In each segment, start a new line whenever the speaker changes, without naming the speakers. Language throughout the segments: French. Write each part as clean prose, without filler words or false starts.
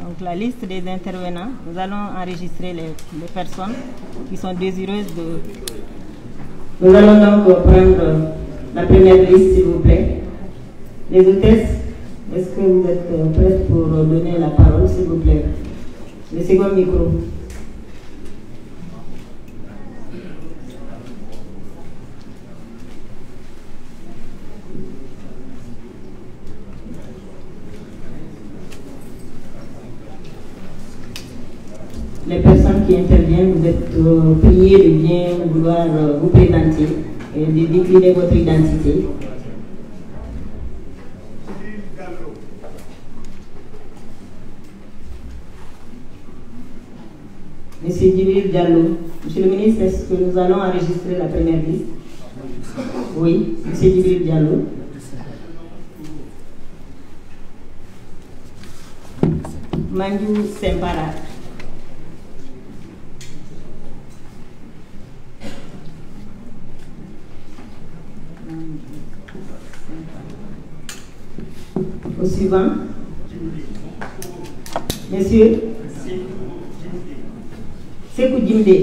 Donc la liste des intervenants, nous allons enregistrer les personnes qui sont désireuses de... Nous allons donc prendre la première liste, s'il vous plaît. Les hôtesses, est-ce que vous êtes prêtes pour donner la parole, s'il vous plaît? Le second micro. Les personnes qui interviennent, vous êtes priés de bien vouloir vous présenter et de décliner votre identité. Monsieur Djibril Diallo, Monsieur le ministre, est-ce que nous allons enregistrer la première liste? Oui, Monsieur Djibril Diallo. Mandiou Sembara. Au suivant, Monsieur Sekou Djimde,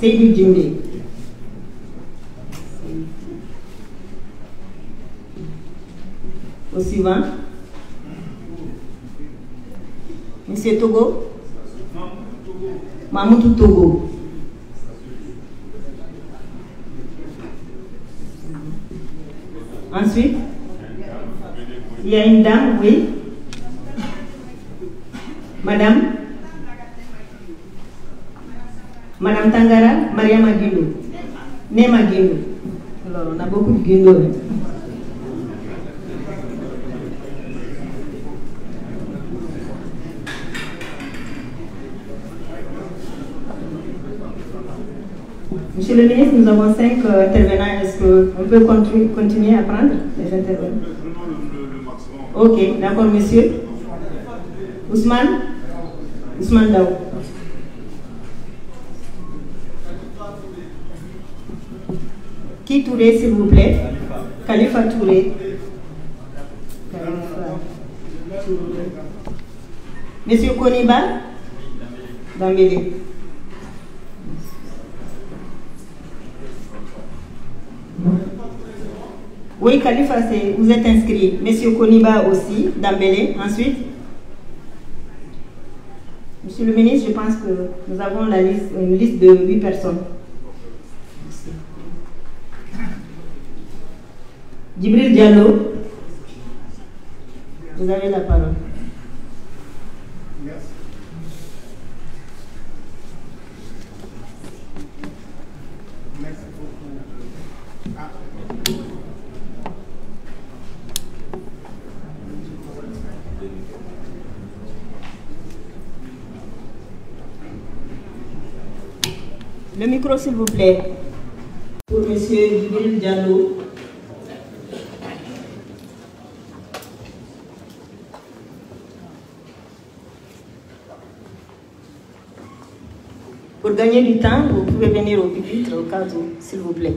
Seydou Djimde. Au suivant, Monsieur Togo, Mamoudou Togo. Ensuite, il y a une dame, oui. Madame Tangara, Mariama Guindo. Nema Guindo. Alors, on a beaucoup de Guindo. Hein. Monsieur le ministre, nous avons 5 intervenants. Est-ce qu'on peut continuer à prendre les intervenants? Ok, d'accord, monsieur. Ousmane Daou. Qui Touré, s'il vous plaît? Khalifa Touré. Monsieur Koniba Dambélé. Oui, Khalifa, vous êtes inscrit. Monsieur Koniba aussi, Dambélé. Ensuite, Monsieur le ministre, je pense que nous avons une liste de 8 personnes. Djibril Diallo, vous avez la parole. Le micro, s'il vous plaît, pour Monsieur Djibril Diallo. Pour gagner du temps, vous pouvez venir au pupitre au cas où, s'il vous plaît.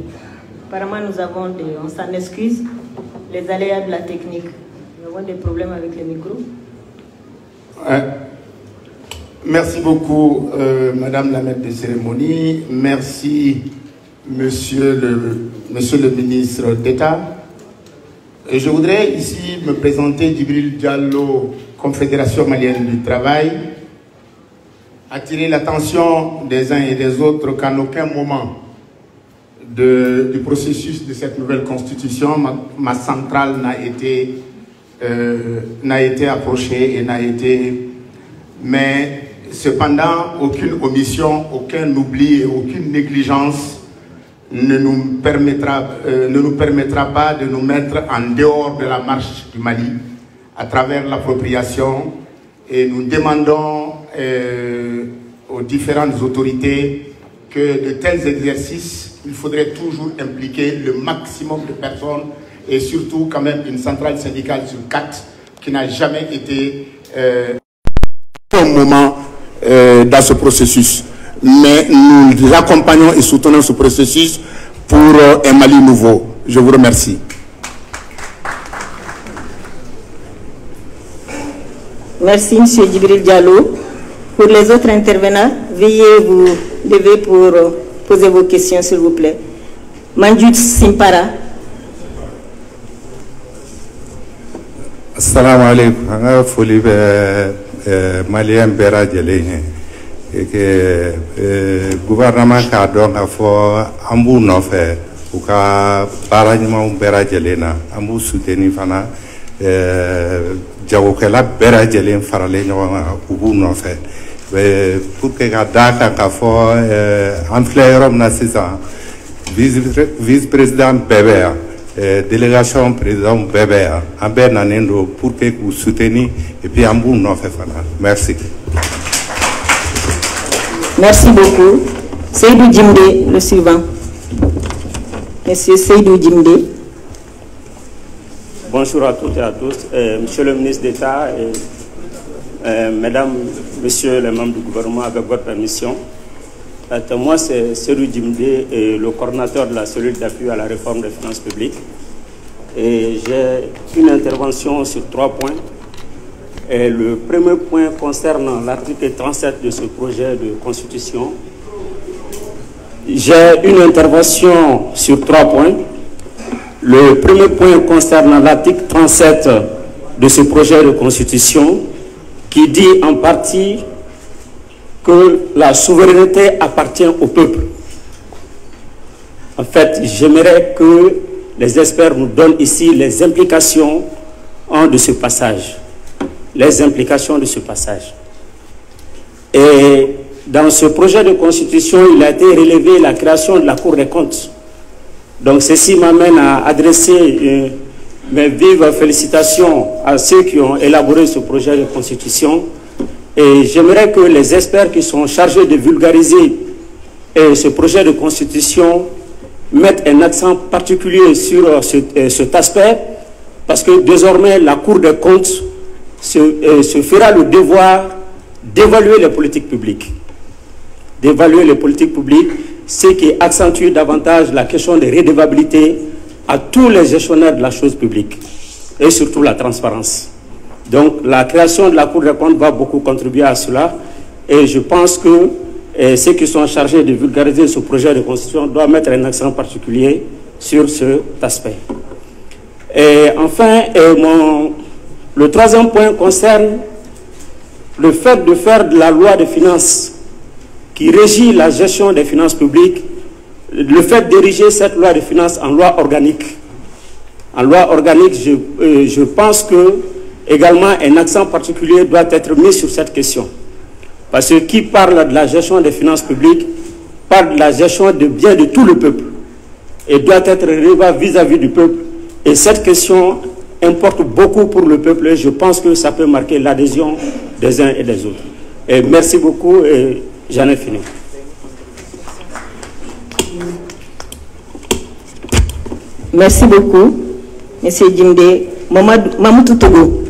Apparemment, nous avons on s'en excuse, les aléas de la technique. Nous avons des problèmes avec les micros.
Merci beaucoup, Madame la maître de cérémonie. Merci, Monsieur le ministre d'État. Je voudrais ici me présenter Djibril Diallo, Confédération malienne du travail, attirer l'attention des uns et des autres qu'en aucun moment du processus de cette nouvelle constitution, ma centrale n'a été approchée et n'a été... Mais cependant, aucune omission, aucun oubli et aucune négligence ne nous permettra pas de nous mettre en dehors de la marche du Mali à travers l'appropriation, et nous demandons aux différentes autorités que de tels exercices, il faudrait toujours impliquer le maximum de personnes, et surtout quand même une centrale syndicale sur 4 qui n'a jamais été au moment dans ce processus. Mais nous accompagnons et soutenons ce processus pour un Mali nouveau. Je vous remercie.
Merci, M. Djibril Diallo. Pour les autres intervenants, veuillez vous lever pour poser vos questions, s'il vous plaît. Manjut Simpara.
Assalamu alaikum. Anga foli be malien bera jele et que gouvernement ka donc a fo ambu no fe ou ka barajima bera jele na ambu soutenir fana jago kala bera jele farale ñoo ubu no fe pour que ka daka ka fo en fleurom na sisa vice président BBA délégation président BBA en Bernanendo pour que vous souteniez et puis en bout non fait fana. Merci.
Merci beaucoup. Seydou Djimde, le suivant. Monsieur Seydou Djimde.
Bonjour à toutes et à tous. Monsieur le ministre d'État, mesdames, messieurs les membres du gouvernement, avec votre permission. Moi, c'est Seydou Djimde, le coordinateur de la cellule d'appui à la réforme des finances publiques. Et j'ai une intervention sur 3 points. Et le premier point concerne l'article 37 de ce projet de constitution. J'ai une intervention sur 3 points. Le premier point concerne l'article 37 de ce projet de constitution qui dit en partie que la souveraineté appartient au peuple. En fait, j'aimerais que les experts nous donnent ici les implications de ce passage. Les implications de ce passage. Et dans ce projet de constitution, il a été relevé la création de la Cour des comptes. Donc ceci m'amène à adresser mes vives félicitations à ceux qui ont élaboré ce projet de constitution. Et j'aimerais que les experts qui sont chargés de vulgariser ce projet de constitution mettent un accent particulier sur cet aspect, parce que désormais la Cour des comptes se fera le devoir d'évaluer les politiques publiques. D'évaluer les politiques publiques, ce qui accentue davantage la question de redevabilité à tous les gestionnaires de la chose publique, et surtout la transparence. Donc la création de la Cour des comptes va beaucoup contribuer à cela, et je pense que ceux qui sont chargés de vulgariser ce projet de constitution doivent mettre un accent particulier sur cet aspect. Et enfin, le troisième point concerne le fait de faire de la loi de finances qui régit la gestion des finances publiques, le fait d'ériger cette loi de finances en loi organique. En loi organique, je pense que également un accent particulier doit être mis sur cette question. Parce que qui parle de la gestion des finances publiques parle de la gestion des biens de tout le peuple et doit être revu vis-à-vis du peuple. Et cette question importe beaucoup pour le peuple et je pense que ça peut marquer l'adhésion des uns et des autres. Et merci beaucoup et j'en ai fini.
Merci beaucoup, Monsieur Djimde. Mamoutou Togo.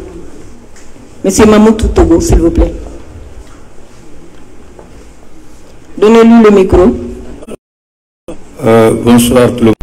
Monsieur Mamoutou Togo, s'il vous plaît. Donnez-lui le micro.
Bonsoir tout le monde.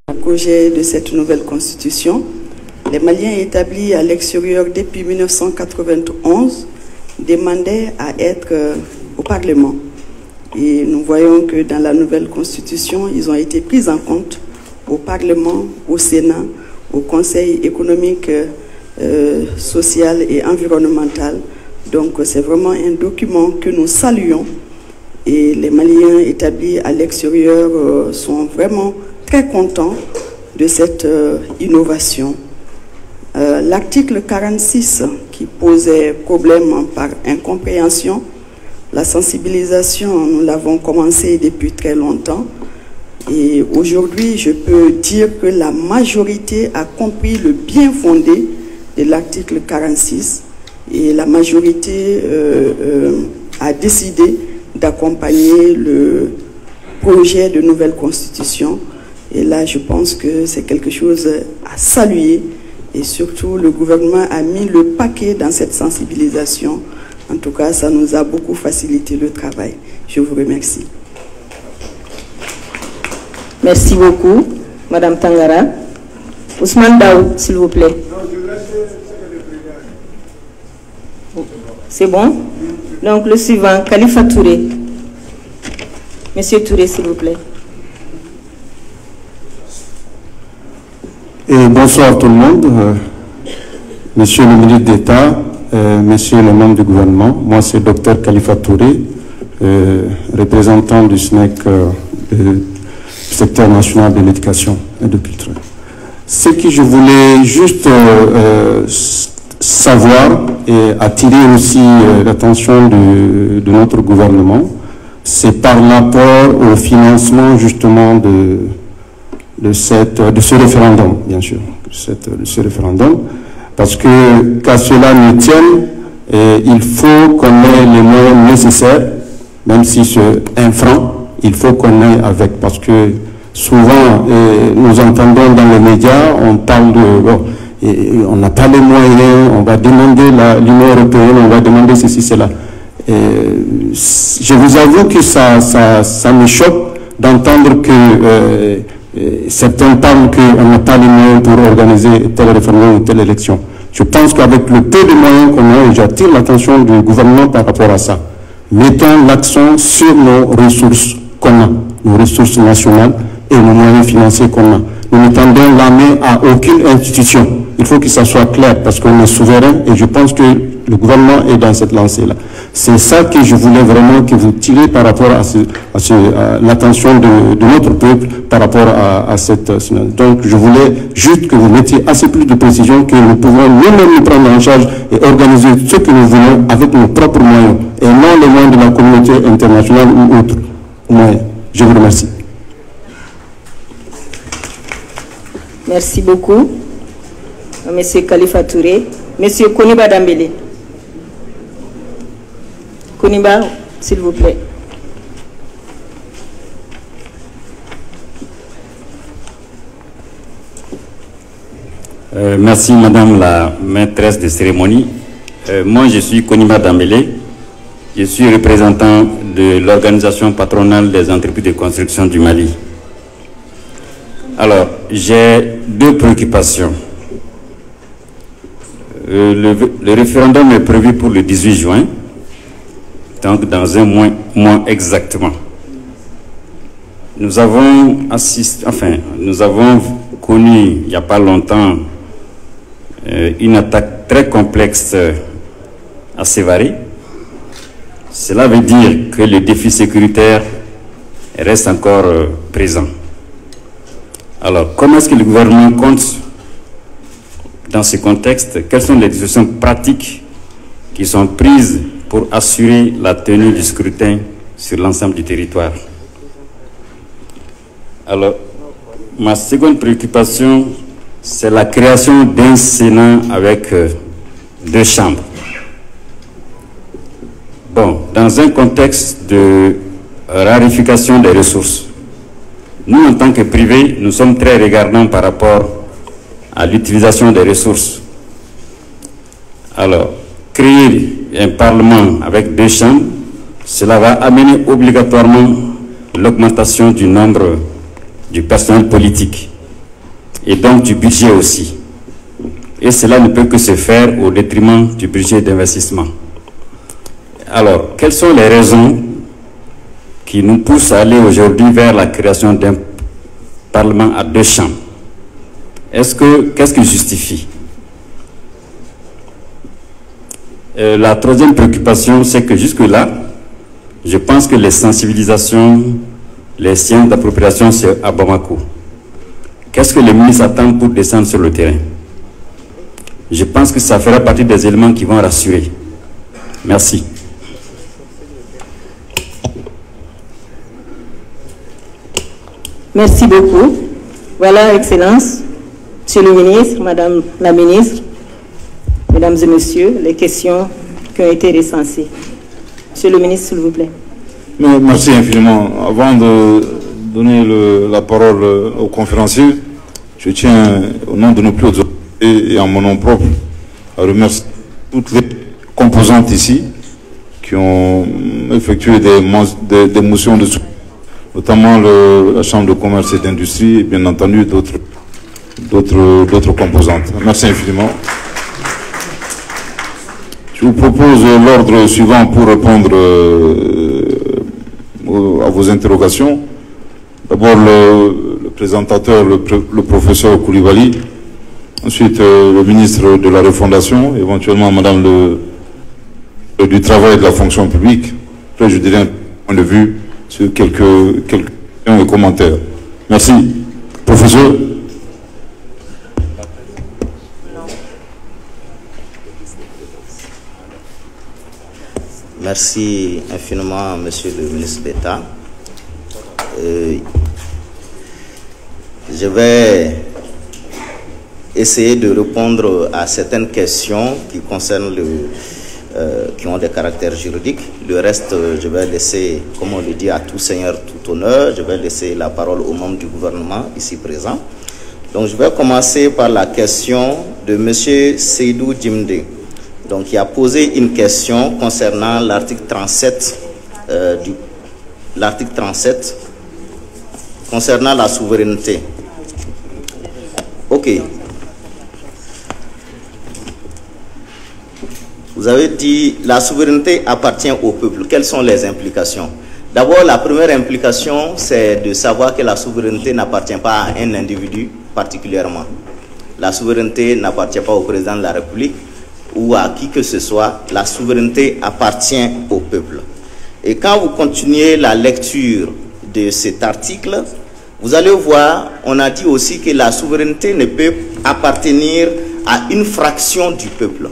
Au projet de cette nouvelle constitution, les Maliens établis à l'extérieur depuis 1991 demandaient à être au Parlement. Et nous voyons que dans la nouvelle constitution, ils ont été pris en compte au Parlement, au Sénat, au Conseil économique, social et environnemental, Donc c'est vraiment un document que nous saluons et les Maliens établis à l'extérieur sont vraiment très contents de cette innovation. L'article 46 qui posait problème par incompréhension, la sensibilisation, nous l'avons commencé depuis très longtemps. Et aujourd'hui, je peux dire que la majorité a compris le bien fondé de l'article 46 et la majorité a décidé d'accompagner le projet de nouvelle constitution. Et là, je pense que c'est quelque chose à saluer. Et surtout, le gouvernement a mis le paquet dans cette sensibilisation. En tout cas, ça nous a beaucoup facilité le travail. Je vous remercie.
Merci beaucoup, Madame Tangara. Ousmane Daou, s'il vous plaît. C'est bon? Donc, le suivant, Khalifa Touré. Monsieur Touré, s'il vous plaît.
Et bonsoir tout le monde, Monsieur le ministre d'État, Monsieur le membre du gouvernement. Moi, c'est Dr Khalifa Touré, représentant du SNEC du secteur national de l'éducation et de culture. Ce que je voulais juste savoir et attirer aussi l'attention de notre gouvernement, c'est par rapport au financement justement de ce référendum, bien sûr, de ce référendum, parce que qu'à cela ne tienne, il faut qu'on ait les moyens nécessaires, même si c'est un franc, il faut qu'on ait avec, parce que souvent, nous entendons dans les médias, on parle de, bon, on n'a pas les moyens, on va demander l'Union européenne, on va demander ceci, cela. Je vous avoue que ça me choque d'entendre que certains parlent qu'on n'a pas les moyens pour organiser tel référendum ou telle élection. Je pense qu'avec le peu de moyens qu'on a, et j'attire l'attention du gouvernement par rapport à ça, mettons l'accent sur nos ressources qu'on a, nos ressources nationales et nos moyens financiers qu'on a. Nous ne tendons la main à aucune institution. Il faut que ça soit clair parce qu'on est souverain et je pense que le gouvernement est dans cette lancée-là. C'est ça que je voulais vraiment que vous tirez par rapport à l'attention de notre peuple par rapport à cette... Donc je voulais juste que vous mettiez assez plus de précision que nous pouvons nous-mêmes nous prendre en charge et organiser ce que nous voulons avec nos propres moyens et non les moyens de la communauté internationale ou autres moyens. Je vous remercie.
Merci beaucoup, Monsieur Khalifa Touré. Monsieur Koniba Dambélé. Koniba, s'il vous plaît.
Merci, Madame la maîtresse de cérémonie. Moi, je suis Koniba Dambélé. Je suis représentant de l'organisation patronale des entreprises de construction du Mali. Alors, j'ai deux préoccupations. Le référendum est prévu pour le 18 juin, donc dans un mois exactement. Nous avons connu il n'y a pas longtemps une attaque très complexe à Sévaré. Cela veut dire que le défi sécuritaire reste encore présent. Alors, comment est-ce que le gouvernement compte dans ce contexte? Quelles sont les décisions pratiques qui sont prises pour assurer la tenue du scrutin sur l'ensemble du territoire? Alors, ma seconde préoccupation, c'est la création d'un Sénat avec deux chambres. Bon, dans un contexte de raréfaction des ressources, nous, en tant que privés, nous sommes très regardants par rapport à l'utilisation des ressources. Alors, créer un Parlement avec deux chambres, cela va amener obligatoirement l'augmentation du nombre du personnel politique et donc du budget aussi. Et cela ne peut que se faire au détriment du budget d'investissement. Alors, quelles sont les raisons qui nous poussent à aller aujourd'hui vers la création d'un Parlement à deux chambres? Qu'est-ce qui justifie? La troisième préoccupation, c'est que jusque-là, je pense que les sensibilisations, les sciences d'appropriation, c'est à Bamako. Qu'est-ce que les ministres attendent pour descendre sur le terrain? Je pense que ça fera partie des éléments qui vont rassurer. Merci.
Merci beaucoup. Voilà, Excellence, Monsieur le ministre, Madame la ministre, Mesdames et Messieurs, les questions qui ont été recensées. Monsieur le ministre, s'il vous plaît.
Merci infiniment. Avant de donner la parole aux conférenciers, je tiens, au nom de nos plus hautes autorités et en mon nom propre, à remercier toutes les composantes ici qui ont effectué des motions de soutien, notamment la Chambre de commerce et d'industrie et bien entendu d'autres composantes. Merci infiniment. Je vous propose l'ordre suivant pour répondre à vos interrogations. D'abord le présentateur, le professeur Koulibaly, ensuite le ministre de la Refondation, éventuellement Madame du Travail et de la Fonction publique. Après, je dirai un point de vue sur quelques questions et commentaires. Merci. Professeur.
Merci infiniment, Monsieur le ministre d'État. Je vais essayer de répondre à certaines questions qui concernent qui ont des caractères juridiques. Le reste, je vais laisser, comme on le dit, à tout seigneur, tout honneur. Je vais laisser la parole aux membres du gouvernement ici présents. Donc, je vais commencer par la question de Monsieur Seydou Djimde. Donc, il a posé une question concernant l'article 37, concernant la souveraineté. Ok. Vous avez dit la souveraineté appartient au peuple. Quelles sont les implications? D'abord, la première implication, c'est de savoir que la souveraineté n'appartient pas à un individu particulièrement. La souveraineté n'appartient pas au président de la République ou à qui que ce soit. La souveraineté appartient au peuple. Et quand vous continuez la lecture de cet article, vous allez voir, on a dit aussi que la souveraineté ne peut appartenir à une fraction du peuple.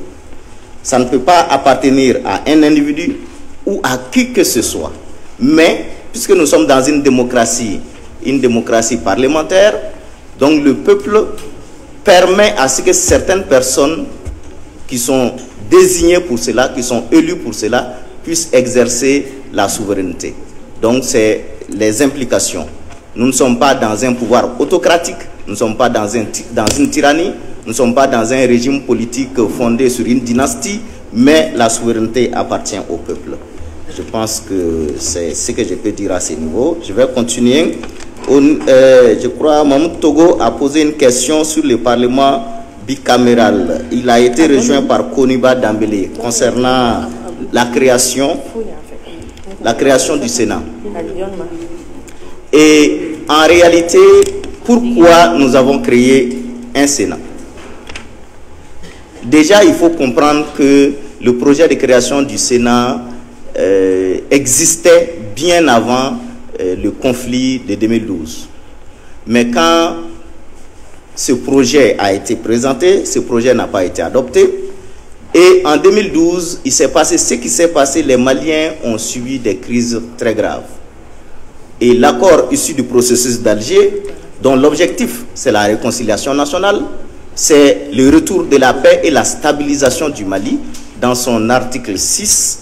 Ça ne peut pas appartenir à un individu ou à qui que ce soit. Mais, puisque nous sommes dans une démocratie parlementaire, donc le peuple permet à ce que certaines personnes qui sont désignées pour cela, qui sont élues pour cela, puissent exercer la souveraineté. Donc, c'est les implications. Nous ne sommes pas dans un pouvoir autocratique, nous ne sommes pas dans une tyrannie, nous ne sommes pas dans un régime politique fondé sur une dynastie, mais la souveraineté appartient au peuple. Je pense que c'est ce que je peux dire à ce niveau. Je vais continuer. Je crois que Mahmoud Togo a posé une question sur le Parlement bicaméral. Il a été rejoint par Koniba Dambélé concernant la création du Sénat. Et en réalité, pourquoi nous avons créé un Sénat? Déjà, il faut comprendre que le projet de création du Sénat existait bien avant le conflit de 2012. Mais quand ce projet a été présenté, ce projet n'a pas été adopté. Et en 2012, il s'est passé ce qui s'est passé. Les Maliens ont subi des crises très graves. Et l'accord issu du processus d'Alger, dont l'objectif, c'est la réconciliation nationale, c'est le retour de la paix et la stabilisation du Mali, dans son article 6,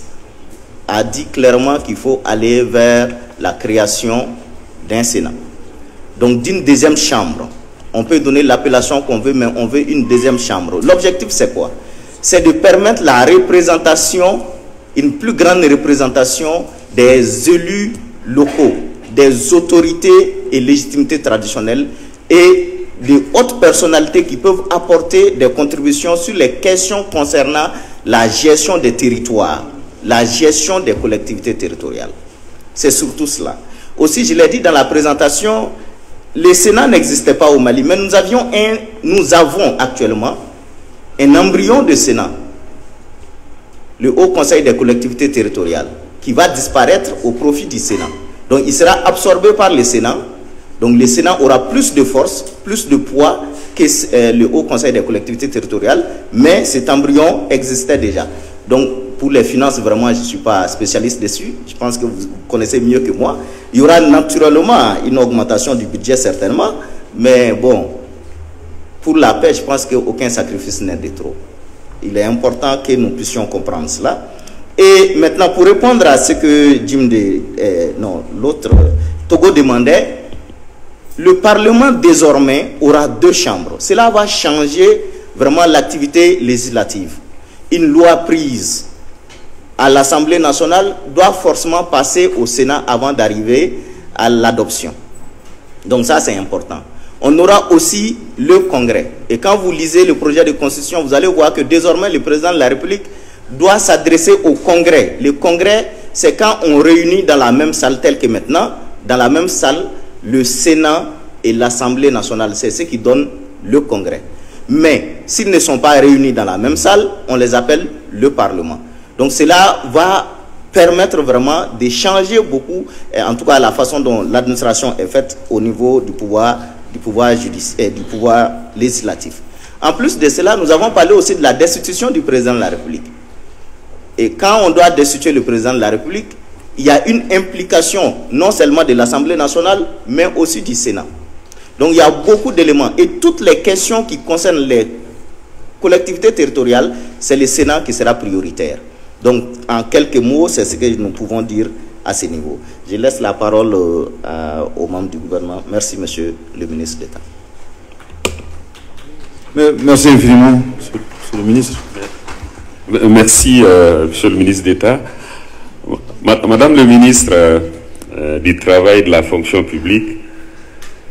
a dit clairement qu'il faut aller vers la création d'un Sénat. Donc d'une deuxième chambre. On peut donner l'appellation qu'on veut, mais on veut une deuxième chambre. L'objectif, c'est quoi? C'est de permettre la représentation, une plus grande représentation des élus locaux, des autorités et légitimités traditionnelles et des hautes personnalités qui peuvent apporter des contributions sur les questions concernant la gestion des territoires, la gestion des collectivités territoriales. C'est surtout cela. Aussi, je l'ai dit dans la présentation, le Sénat n'existait pas au Mali, mais nous avons actuellement un embryon de Sénat le Haut Conseil des collectivités territoriales, qui va disparaître au profit du Sénat. Donc il sera absorbé par le Sénat. Donc le Sénat aura plus de force, plus de poids que le Haut Conseil des collectivités territoriales, mais cet embryon existait déjà. Donc pour les finances, vraiment, je ne suis pas spécialiste dessus. Je pense que vous connaissez mieux que moi. Il y aura naturellement une augmentation du budget, certainement. Mais bon, pour la paix, je pense qu'aucun sacrifice n'est de trop. Il est important que nous puissions comprendre cela. Et maintenant, pour répondre à ce que l'autre Togo demandait, le Parlement désormais aura 2 chambres. Cela va changer vraiment l'activité législative. Une loi prise à l'Assemblée nationale doit forcément passer au Sénat avant d'arriver à l'adoption. Donc ça, c'est important. On aura aussi le Congrès. Et quand vous lisez le projet de constitution, vous allez voir que désormais, le président de la République doit s'adresser au Congrès. Le Congrès, c'est quand on réunit dans la même salle telle que maintenant, dans la même salle, le Sénat et l'Assemblée nationale. C'est ce qui donne le Congrès. Mais s'ils ne sont pas réunis dans la même salle, on les appelle le Parlement. Donc cela va permettre vraiment de changer beaucoup, en tout cas la façon dont l'administration est faite au niveau du pouvoir judiciaire, du pouvoir législatif. En plus de cela, nous avons parlé aussi de la destitution du président de la République. Et quand on doit destituer le président de la République, il y a une implication non seulement de l'Assemblée nationale, mais aussi du Sénat. Donc il y a beaucoup d'éléments. Et toutes les questions qui concernent les collectivités territoriales, c'est le Sénat qui sera prioritaire. Donc en quelques mots, c'est ce que nous pouvons dire à ce niveau. Je laisse la parole aux membres du gouvernement. Merci, monsieur le ministre d'État.
Merci infiniment, monsieur le ministre. Merci, monsieur le ministre d'État. Madame le ministre du Travail et de la fonction publique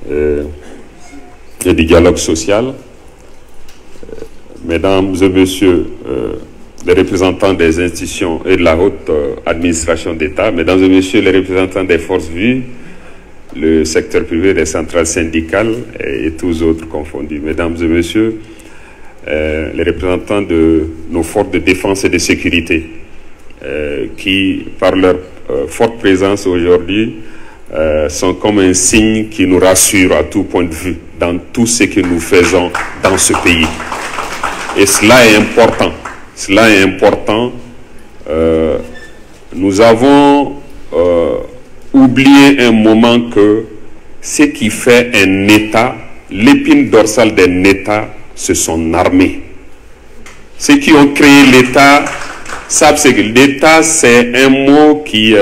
et du dialogue social, mesdames et messieurs les représentants des institutions et de la haute administration d'État, mesdames et messieurs les représentants des forces vives, le secteur privé, des centrales syndicales et tous autres confondus, mesdames et messieurs les représentants de nos forces de défense et de sécurité qui, par leur forte présence aujourd'hui, sont comme un signe qui nous rassure à tout point de vue dans tout ce que nous faisons dans ce pays. Et cela est important. Cela est important. Nous avons oublié un moment que ce qui fait un État, l'épine dorsale d'un État, c'est son armée. Ceux qui ont créé l'État savent que l'État, c'est un mot qui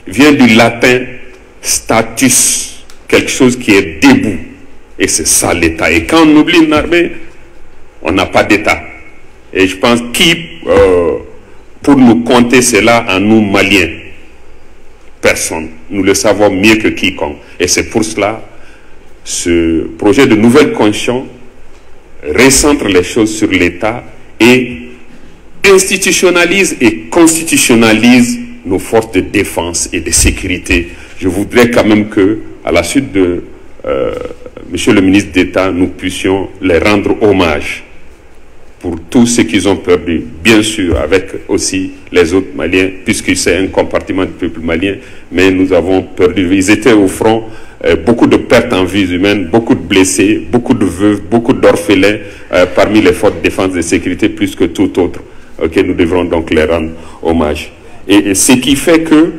vient du latin status, quelque chose qui est debout. Et c'est ça l'État. Et quand on oublie une armée, on n'a pas d'État. Et je pense qui, pour nous compter cela à nous Maliens, personne. Nous le savons mieux que quiconque. Et c'est pour cela, ce projet de nouvelle constitution recentre les choses sur l'État et institutionnalise et constitutionnalise nos forces de défense et de sécurité. Je voudrais quand même que, à la suite de Monsieur le ministre d'État, nous puissions les rendre hommage pour tout ce qu'ils ont perdu, bien sûr, avec aussi les autres Maliens, puisque c'est un compartiment du peuple malien, mais nous avons perdu. Ils étaient au front, beaucoup de pertes en vies humaines, beaucoup de blessés, beaucoup de veuves, beaucoup d'orphelins parmi les forces de défense et de sécurité, plus que tout autre, que nous devrons donc les rendre hommage. Et ce qui fait que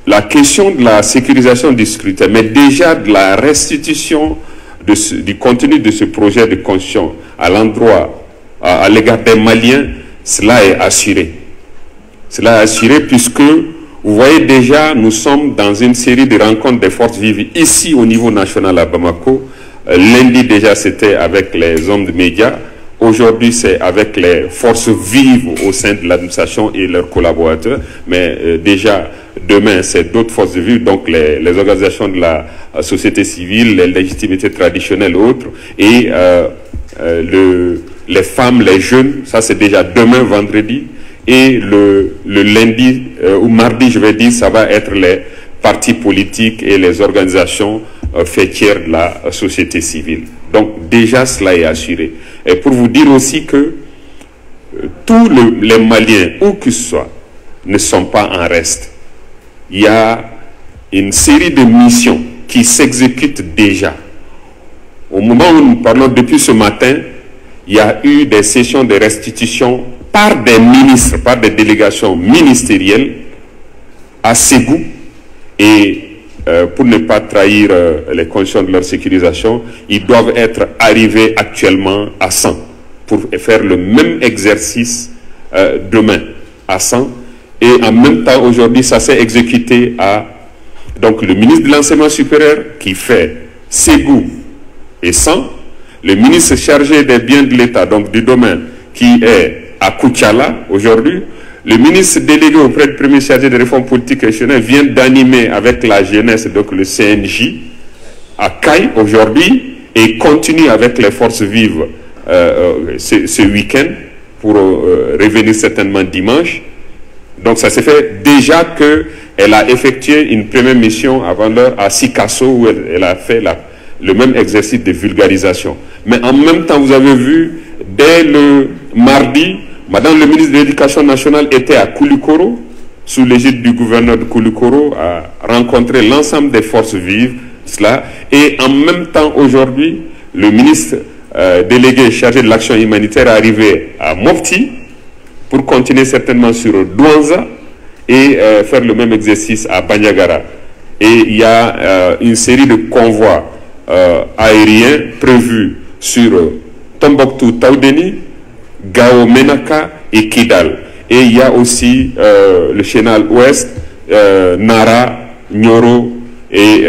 la question de la sécurisation du scrutin, mais déjà de la restitution du contenu de ce projet de constitution à l'endroit, à l'égard des Maliens, cela est assuré. Cela est assuré puisque, vous voyez déjà, nous sommes dans une série de rencontres des forces vives ici au niveau national à Bamako. Lundi déjà c'était avec les hommes de médias. Aujourd'hui, c'est avec les forces vives au sein de l'administration et leurs collaborateurs. Mais déjà, demain, c'est d'autres forces vives, donc les organisations de la société civile, les légitimités traditionnelles et autres. Et les femmes, les jeunes, ça c'est déjà demain, vendredi. Et le lundi ou mardi, je vais dire, ça va être les partis politiques et les organisations fêtières de la société civile. Donc déjà, cela est assuré. Et pour vous dire aussi que tous les Maliens, où qu'ils soient, ne sont pas en reste. Il y a une série de missions qui s'exécutent déjà. Au moment où nous parlons, depuis ce matin, il y a eu des sessions de restitution par des ministres, par des délégations ministérielles à Ségou, et pour ne pas trahir les conditions de leur sécurisation, ils doivent être arrivés actuellement à 100 pour faire le même exercice demain à 100. Et en même temps, aujourd'hui, ça s'est exécuté à donc le ministre de l'Enseignement supérieur qui fait Ségou et 100, le ministre chargé des biens de l'État, donc du domaine, qui est à Koutiala aujourd'hui, le ministre délégué auprès du premier chargé de réforme politique et institutionnelle vient d'animer avec la jeunesse, donc le CNJ, à Caille aujourd'hui, et continue avec les forces vives ce week-end pour revenir certainement dimanche. Donc ça s'est fait déjà qu'elle a effectué une première mission avant l'heure à Sikasso où elle a fait le même exercice de vulgarisation. Mais en même temps, vous avez vu, dès le mardi, Madame le ministre de l'Éducation nationale était à Koulikoro, sous l'égide du gouverneur de Koulikoro, à rencontrer l'ensemble des forces vives, et en même temps aujourd'hui, le ministre délégué chargé de l'action humanitaire est arrivé à Mopti, pour continuer certainement sur Douanza et faire le même exercice à Bandiagara. Et il y a une série de convois aériens prévus sur Tombouctou, Taoudeni, Gao Menaka et Kidal. Et il y a aussi le Chénal Ouest, Nara, Nyoro et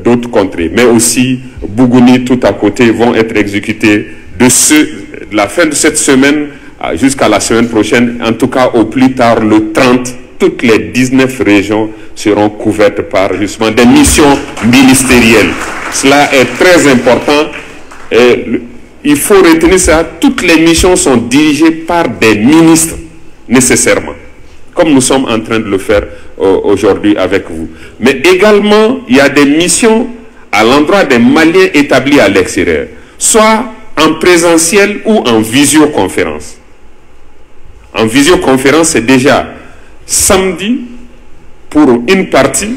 d'autres contrées. Mais aussi Bougouni tout à côté vont être exécutés de la fin de cette semaine jusqu'à la semaine prochaine, en tout cas au plus tard le 30, toutes les 19 régions seront couvertes par justement des missions ministérielles. Cela est très important. Il faut retenir ça, toutes les missions sont dirigées par des ministres, nécessairement, comme nous sommes en train de le faire aujourd'hui avec vous. Mais également, il y a des missions à l'endroit des Maliens établis à l'extérieur, soit en présentiel ou en visioconférence. En visioconférence, c'est déjà samedi pour une partie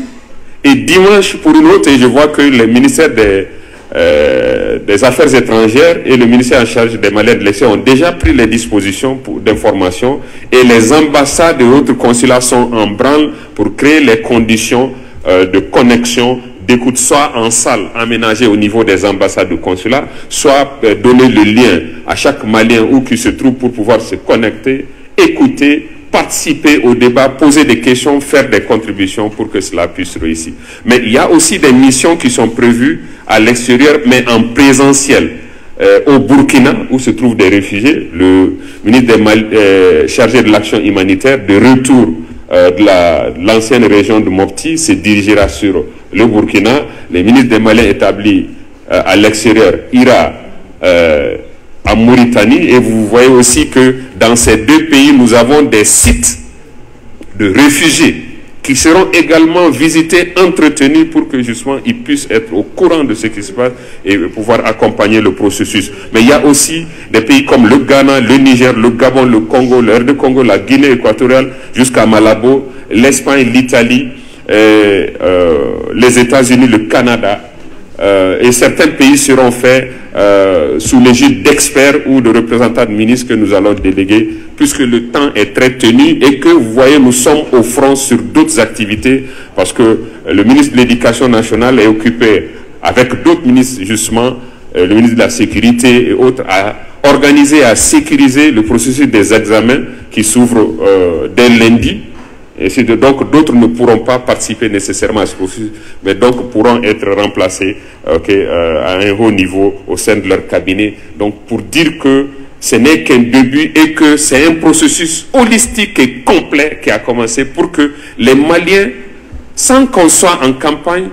et dimanche pour une autre. Et je vois que les ministères des Affaires étrangères et le ministère en charge des Maliens de l'extérieur ont déjà pris les dispositions d'information et les ambassades et autres consulats sont en branle pour créer les conditions de connexion, d'écoute, soit en salle aménagée au niveau des ambassades ou consulats, soit donner le lien à chaque Malien où qu'il se trouve pour pouvoir se connecter, écouter, participer au débat, poser des questions, faire des contributions pour que cela puisse réussir. Mais il y a aussi des missions qui sont prévues à l'extérieur, mais en présentiel. Au Burkina, où se trouvent des réfugiés, le ministre chargé de l'action humanitaire, de retour de l'ancienne région de Mopti, se dirigera sur le Burkina. Le ministre des Maliens établi à l'extérieur ira en Mauritanie, et vous voyez aussi que dans ces deux pays, nous avons des sites de réfugiés qui seront également visités, entretenus pour que justement ils puissent être au courant de ce qui se passe et pouvoir accompagner le processus. Mais il y a aussi des pays comme le Ghana, le Niger, le Gabon, le Congo, le RD Congo, la Guinée équatoriale jusqu'à Malabo, l'Espagne, l'Italie, les États-Unis, le Canada. Et certains pays seront faits sous l'égide d'experts ou de représentants de ministres que nous allons déléguer, puisque le temps est très tenu et que vous voyez, nous sommes au front sur d'autres activités, parce que le ministre de l'Éducation nationale est occupé avec d'autres ministres, justement, le ministre de la Sécurité et autres, à organiser, à sécuriser le processus des examens qui s'ouvrent dès lundi. Et donc d'autres ne pourront pas participer nécessairement à ce processus, mais donc pourront être remplacés à un haut niveau au sein de leur cabinet. Donc pour dire que ce n'est qu'un début et que c'est un processus holistique et complet qui a commencé pour que les Maliens, sans qu'on soit en campagne,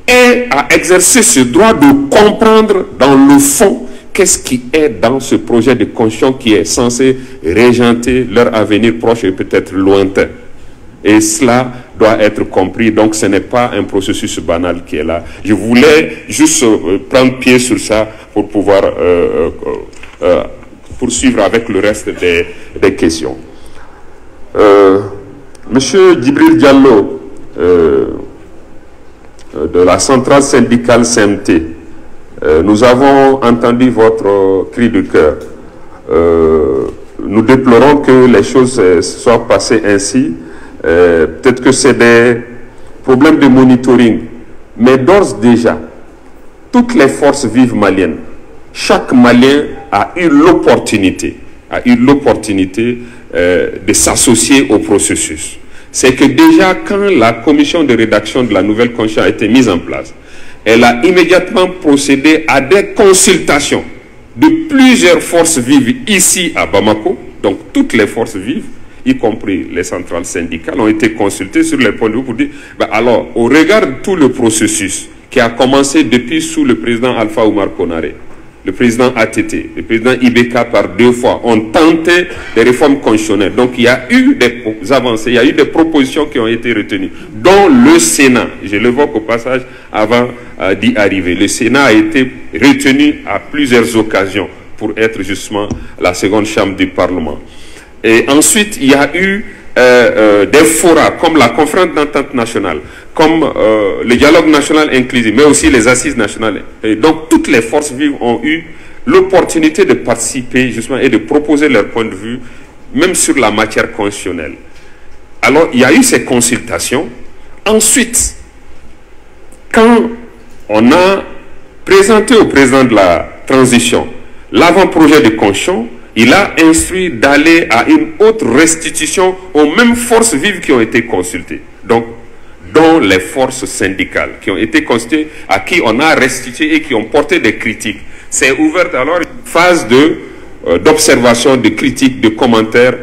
aient à exercer ce droit de comprendre dans le fond qu'est-ce qui est dans ce projet de constitution qui est censé régenter leur avenir proche et peut-être lointain. Et cela doit être compris, donc ce n'est pas un processus banal qui est là. Je voulais juste prendre pied sur ça pour pouvoir poursuivre avec le reste des questions. Monsieur Djibril Diallo, de la centrale syndicale CMT, nous avons entendu votre cri de cœur. Nous déplorons que les choses soient passées ainsi. Peut-être que c'est des problèmes de monitoring. Mais d'ores déjà, toutes les forces vives maliennes, chaque Malien a eu l'opportunité de s'associer au processus. C'est que déjà, quand la commission de rédaction de la nouvelle constitution a été mise en place, elle a immédiatement procédé à des consultations de plusieurs forces vives ici à Bamako. Donc toutes les forces vives, y compris les centrales syndicales, ont été consultées sur les points de vue pour dire, alors, au regard de tout le processus qui a commencé depuis sous le président Alpha Oumar Konaré, le président ATT, le président Ibeka par 2 fois, ont tenté des réformes constitutionnelles. Donc il y a eu des avancées, il y a eu des propositions qui ont été retenues, dont le Sénat, je l'évoque au passage avant d'y arriver, le Sénat a été retenu à plusieurs occasions pour être justement la seconde chambre du Parlement. Et ensuite, il y a eu des forats comme la conférence d'entente nationale, comme le dialogue national inclusif, mais aussi les assises nationales. Et donc, toutes les forces vives ont eu l'opportunité de participer justement et de proposer leur point de vue, même sur la matière constitutionnelle. Alors, il y a eu ces consultations. Ensuite, quand on a présenté au président de la transition l'avant-projet de constitution, il a instruit d'aller à une autre restitution aux mêmes forces vives qui ont été consultées. Donc, dont les forces syndicales qui ont été consultées, à qui on a restitué et qui ont porté des critiques. C'est ouvert alors une phase d'observation, de critiques, de commentaires,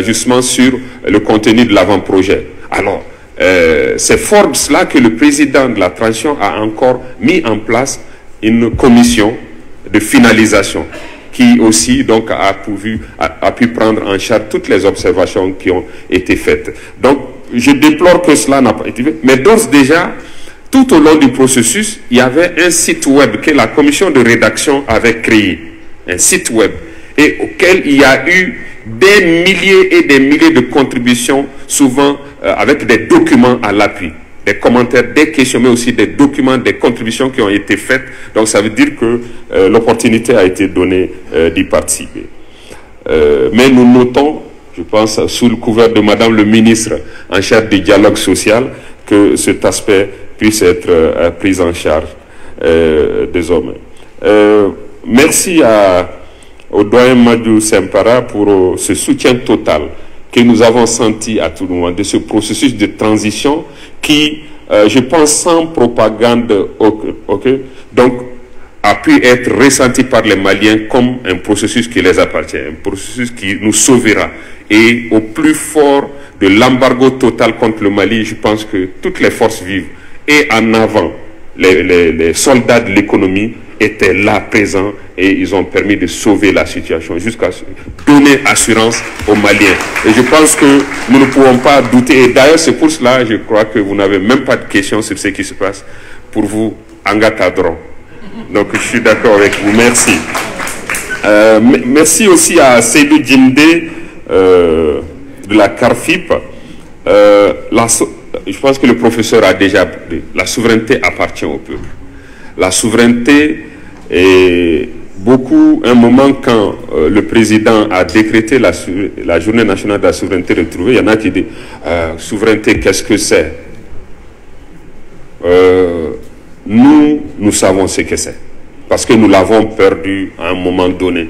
justement sur le contenu de l'avant-projet. Alors, c'est fort de cela que le président de la transition a encore mis en place une commission de finalisation qui aussi donc a pu prendre en charge toutes les observations qui ont été faites. Donc, je déplore que cela n'a pas été fait, mais d'ores déjà, tout au long du processus, il y avait un site web que la commission de rédaction avait créé, un site web, et auquel il y a eu des milliers et des milliers de contributions, souvent avec des documents à l'appui, des commentaires, des questions, mais aussi des documents, des contributions qui ont été faites. Donc ça veut dire que l'opportunité a été donnée d'y participer. Mais nous notons, je pense, sous le couvert de Madame le ministre en charge du dialogue social, que cet aspect puisse être pris en charge désormais. Merci au doyen Madou Sempara pour ce soutien total que nous avons senti à tout le monde de ce processus de transition qui, je pense, sans propagande, donc a pu être ressenti par les Maliens comme un processus qui les appartient, un processus qui nous sauvera. Et au plus fort de l'embargo total contre le Mali, je pense que toutes les forces vives et en avant, les soldats de l'économie étaient là présents et ils ont permis de sauver la situation jusqu'à donner assurance aux Maliens. Et je pense que nous ne pouvons pas douter. Et d'ailleurs, c'est pour cela, je crois que vous n'avez même pas de questions sur ce qui se passe. Pour vous, Angatadron. Donc, je suis d'accord avec vous. Merci. Merci aussi à Seydou Djimde de la CARFIP. Je pense que le professeur a déjà dit, la souveraineté appartient au peuple. La souveraineté est beaucoup, un moment quand le président a décrété la journée nationale de la souveraineté retrouvée, il y en a qui disent souveraineté, qu'est-ce que c'est? Nous savons ce que c'est. Parce que nous l'avons perdu à un moment donné.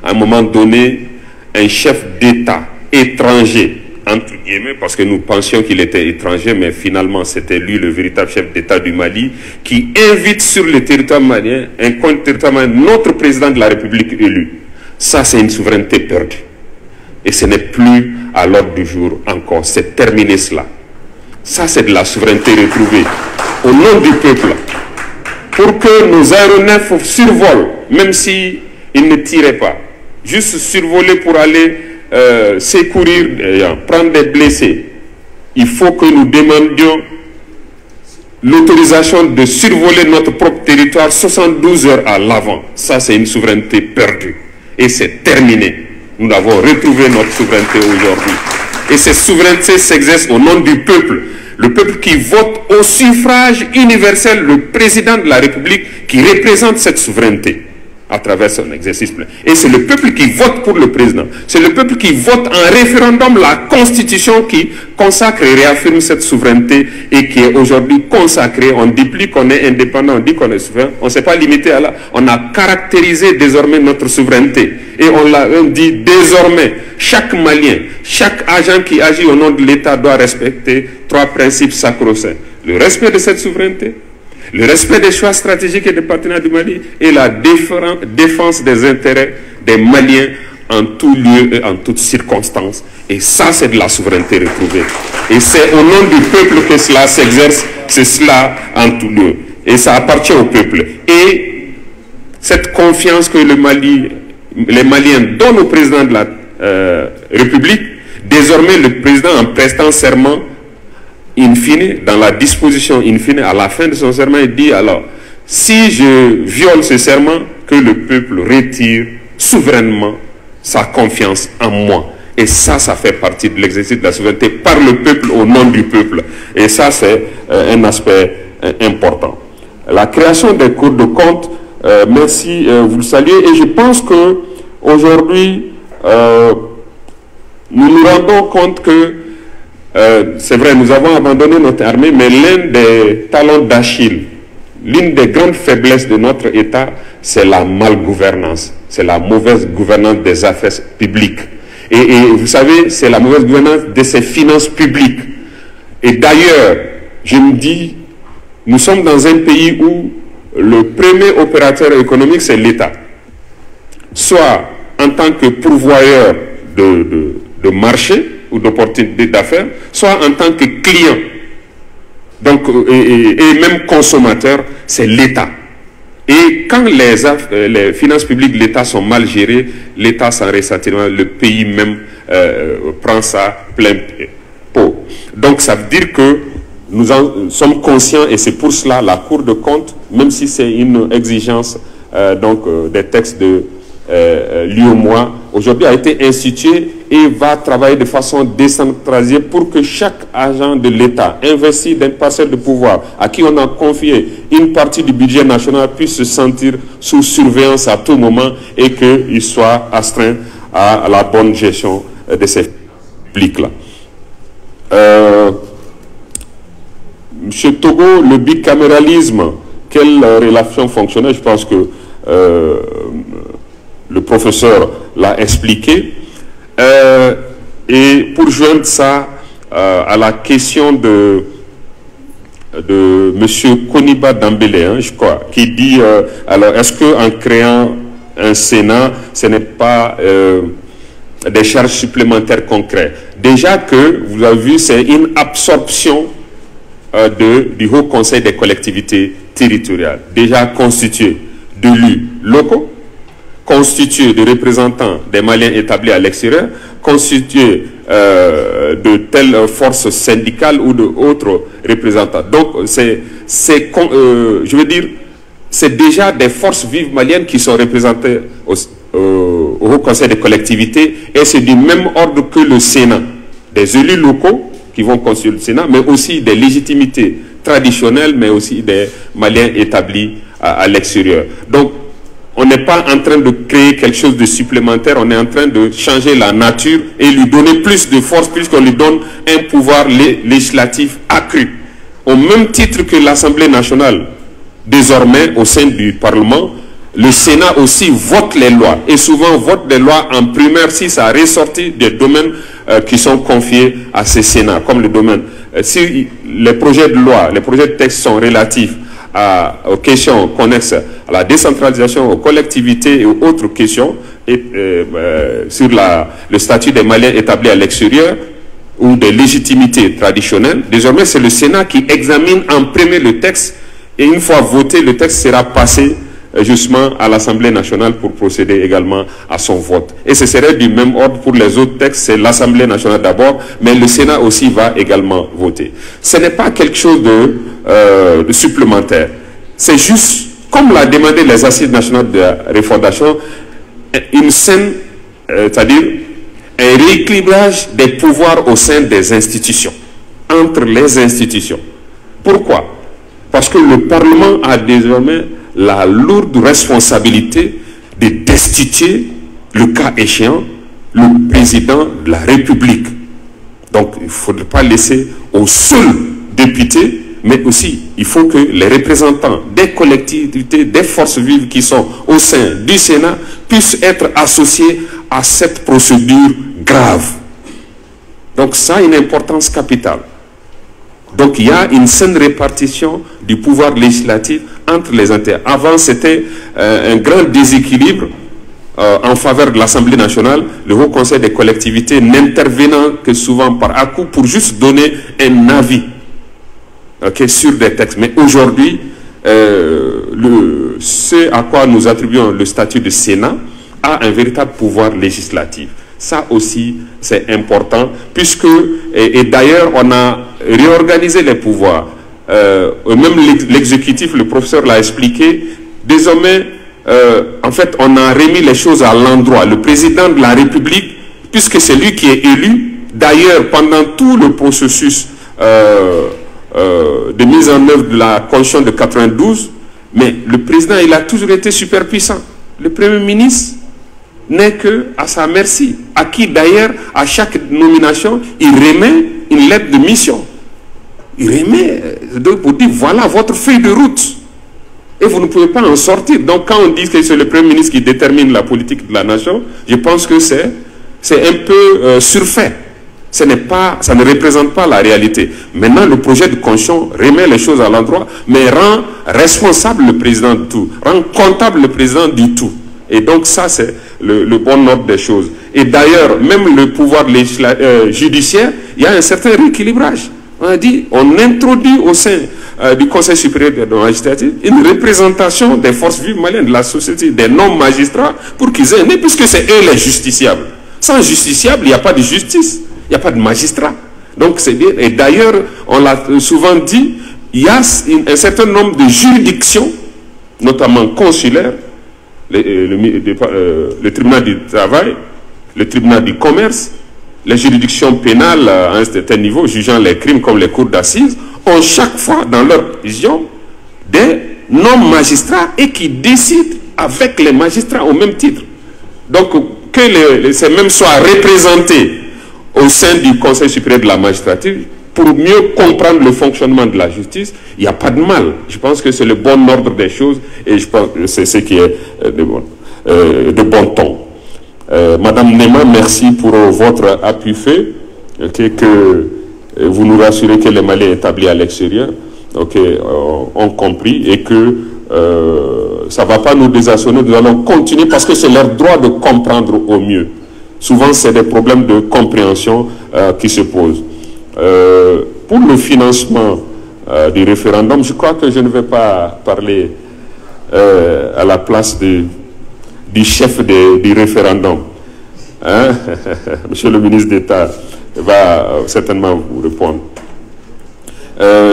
À un moment donné, un chef d'État étranger, entre guillemets, parce que nous pensions qu'il était étranger, mais finalement c'était lui le véritable chef d'État du Mali, qui invite sur le territoire malien, un coin de territoire malien, notre président de la République élu. Ça, c'est une souveraineté perdue. Et ce n'est plus à l'ordre du jour encore. C'est terminé cela. Ça, c'est de la souveraineté retrouvée au nom du peuple. Pour que nos aéronefs survolent, même s'ils ne tiraient pas. Juste survoler pour aller secourir, prendre des blessés. Il faut que nous demandions l'autorisation de survoler notre propre territoire 72 heures à l'avant. Ça, c'est une souveraineté perdue. et c'est terminé. Nous avons retrouvé notre souveraineté aujourd'hui. Et cette souveraineté s'exerce au nom du peuple. Le peuple qui vote au suffrage universel le président de la République qui représente cette souveraineté à travers son exercice plein. Et c'est le peuple qui vote pour le président. C'est le peuple qui vote en référendum la Constitution qui consacre et réaffirme cette souveraineté et qui est aujourd'hui consacrée. On ne dit plus qu'on est indépendant, on dit qu'on est souverain. On ne s'est pas limité à là. On a caractérisé désormais notre souveraineté. Et on dit désormais, chaque Malien, chaque agent qui agit au nom de l'État doit respecter 3 principes sacro-saints. Le respect de cette souveraineté, le respect des choix stratégiques et des partenaires du Mali et la défense des intérêts des Maliens en tout lieu et en toutes circonstances. Et ça, c'est de la souveraineté retrouvée. Et c'est au nom du peuple que cela s'exerce, c'est cela en tout lieu. Et ça appartient au peuple. Et cette confiance que les Maliens donnent au président de la République, désormais le président en prestant serment, in fine, dans la disposition in fine, à la fin de son serment, il dit alors, si je viole ce serment, que le peuple retire souverainement sa confiance en moi. Et ça, ça fait partie de l'exercice de la souveraineté par le peuple, au nom du peuple. Et ça, c'est un aspect important. La création des cours de compte, merci, vous le saluez. Et je pense que aujourd'hui, nous nous rendons compte que c'est vrai, nous avons abandonné notre armée, mais l'un des talons d'Achille, l'une des grandes faiblesses de notre État, c'est la malgouvernance, c'est la mauvaise gouvernance des affaires publiques. Et vous savez, c'est la mauvaise gouvernance de ses finances publiques. Et d'ailleurs, je me dis, nous sommes dans un pays où le premier opérateur économique, c'est l'État. Soit en tant que pourvoyeur de marché, ou d'opportunités d'affaires, soit en tant que client. Donc, et même consommateur, c'est l'État. Et quand les finances publiques de l'État sont mal gérées, l'État s'en ressentira, le pays même prend ça plein pot. Donc, ça veut dire que nous en sommes conscients, et c'est pour cela la Cour de compte, même si c'est une exigence des textes de l'UEMOA, aujourd'hui a été instituée et va travailler de façon décentralisée pour que chaque agent de l'État investi d'une parcelle de pouvoir à qui on a confié une partie du budget national puisse se sentir sous surveillance à tout moment et qu'il soit astreint à la bonne gestion de ces publics-là. Monsieur Togo, le bicaméralisme, quelle relation fonctionnelle? Je pense que le professeur l'a expliqué. Et pour joindre ça à la question de M. Koniba Dambélé, hein, je crois, qui dit, alors est-ce qu'en créant un Sénat, ce n'est pas des charges supplémentaires concrètes? Déjà que, vous avez vu, c'est une absorption du Haut Conseil des collectivités territoriales, déjà constitué d'élus locaux, constitué de représentants des Maliens établis à l'extérieur, constitué de telles forces syndicales ou d'autres représentants. Donc, je veux dire, c'est déjà des forces vives maliennes qui sont représentées au Haut Conseil des collectivités, et c'est du même ordre que le Sénat. Des élus locaux qui vont constituer le Sénat, mais aussi des légitimités traditionnelles, mais aussi des Maliens établis à l'extérieur. Donc, on n'est pas en train de créer quelque chose de supplémentaire, on est en train de changer la nature et lui donner plus de force, puisqu'on lui donne un pouvoir législatif accru. Au même titre que l'Assemblée nationale, désormais au sein du Parlement, le Sénat aussi vote les lois, et souvent vote des lois en primaire si ça a ressorti des domaines qui sont confiés à ces Sénats, comme le domaine. Si les projets de loi, les projets de texte sont relatifs aux questions connexes à la décentralisation, aux collectivités et aux autres questions, et sur le statut des Maliens établis à l'extérieur ou des légitimités traditionnelles, désormais c'est le Sénat qui examine en premier le texte, et une fois voté, le texte sera passé justement à l'Assemblée nationale pour procéder également à son vote. Et ce serait du même ordre pour les autres textes, c'est l'Assemblée nationale d'abord, mais le Sénat aussi va également voter. Ce n'est pas quelque chose de supplémentaire. C'est juste, comme l'a demandé les assises nationales de la refondation, une saine, c'est-à-dire un rééquilibrage des pouvoirs au sein des institutions, entre les institutions. Pourquoi? Parce que le Parlement a désormais la lourde responsabilité de destituer, le cas échéant, le président de la République. Donc, il ne faudrait pas laisser aux seuls députés, mais aussi, il faut que les représentants des collectivités, des forces vives qui sont au sein du Sénat puissent être associés à cette procédure grave. Donc, ça a une importance capitale. Donc, il y a une saine répartition du pouvoir législatif entre les intérêts. Avant, c'était un grand déséquilibre en faveur de l'Assemblée nationale, le Haut Conseil des collectivités n'intervenant que souvent par à-coup pour juste donner un avis sur des textes. Mais aujourd'hui, ce à quoi nous attribuons le statut de Sénat a un véritable pouvoir législatif. Ça aussi, c'est important, puisque, et d'ailleurs, on a réorganisé les pouvoirs. Même l'exécutif, le professeur l'a expliqué, désormais, en fait, on a remis les choses à l'endroit. Le président de la République, puisque c'est lui qui est élu, d'ailleurs, pendant tout le processus de mise en œuvre de la Constitution de 92, mais le président, il a toujours été super puissant. Le Premier ministre n'est que à sa merci, à qui d'ailleurs, à chaque nomination, il remet une lettre de mission. Il remet, pour dire, voilà votre feuille de route. Et vous ne pouvez pas en sortir. Donc quand on dit que c'est le Premier ministre qui détermine la politique de la nation, je pense que c'est un peu surfait. Ça ne représente pas la réalité. Maintenant, le projet de Constitution remet les choses à l'endroit, mais rend responsable le président de tout, rend comptable le président du tout. Et donc ça, c'est le bon ordre des choses. Et d'ailleurs, même le pouvoir judiciaire, il y a un certain rééquilibrage. On a dit, on introduit au sein du Conseil supérieur de la magistrature une représentation des forces vives maliennes, de la société, des non-magistrats, pour qu'ils aient, puisque c'est eux les justiciables. Sans justiciable, il n'y a pas de justice, il n'y a pas de magistrat. Donc c'est bien. Et d'ailleurs, on l'a souvent dit, il y a un certain nombre de juridictions, notamment consulaires, le tribunal du travail, le tribunal du commerce, les juridictions pénales à un certain niveau, jugeant les crimes comme les cours d'assises, ont chaque fois dans leur vision des non-magistrats et qui décident avec les magistrats au même titre. Donc que ces mêmes soient représentés au sein du Conseil supérieur de la magistrature pour mieux comprendre le fonctionnement de la justice, il n'y a pas de mal. Je pense que c'est le bon ordre des choses et je pense que c'est ce qui est de bon ton. Madame Nema, merci pour votre appui fait, que vous nous rassurez que les Maliens établis à l'extérieur ont compris et que ça ne va pas nous désarçonner, nous allons continuer parce que c'est leur droit de comprendre au mieux. Souvent, c'est des problèmes de compréhension qui se posent. Pour le financement du référendum, je crois que je ne vais pas parler à la place du chef du référendum. Hein? Monsieur le ministre d'État va certainement vous répondre.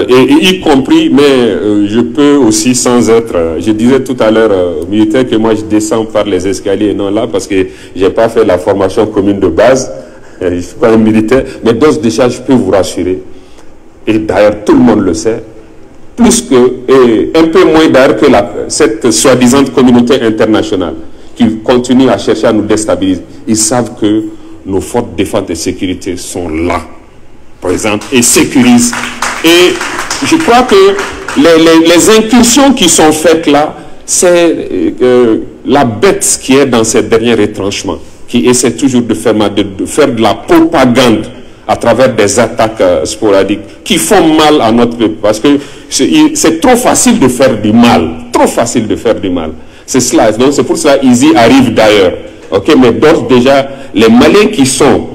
Et y compris, mais je peux aussi sans être... je disais tout à l'heure aux militaires que moi je descends par les escaliers et non là parce que je n'ai pas fait la formation commune de base. Je ne suis pas un militaire, mais d'ores déjà je peux vous rassurer. Et d'ailleurs tout le monde le sait. Plus que, et un peu moins d'ailleurs que cette soi-disant communauté internationale qui continue à chercher à nous déstabiliser. Ils savent que nos forces de défense et de sécurité sont là, présentes et sécurisent. Et je crois que les incursions qui sont faites là, c'est la bête qui est dans ces derniers retranchements, qui essaie toujours de faire de la propagande à travers des attaques sporadiques qui font mal à notre peuple. Parce que c'est trop facile de faire du mal. Trop facile de faire du mal. C'est cela. Donc c'est pour cela qu'ils y arrivent d'ailleurs. Mais d'ores déjà, les Maliens qui sont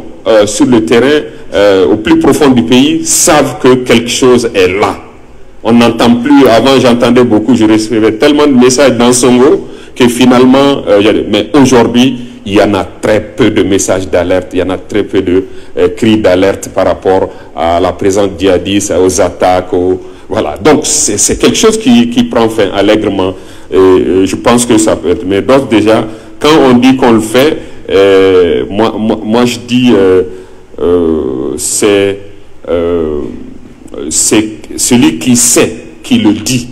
sur le terrain, au plus profond du pays, savent que quelque chose est là. On n'entend plus. Avant, j'entendais beaucoup, je recevais tellement de messages dans Songo que finalement, mais aujourd'hui, il y en a très peu de messages d'alerte, il y en a très peu de cris d'alerte par rapport à la présence djihadiste, aux attaques, voilà. Donc c'est quelque chose qui prend fin allègrement. Et je pense que ça peut être. Mais donc déjà, quand on dit qu'on le fait, moi je dis c'est celui qui sait qui le dit,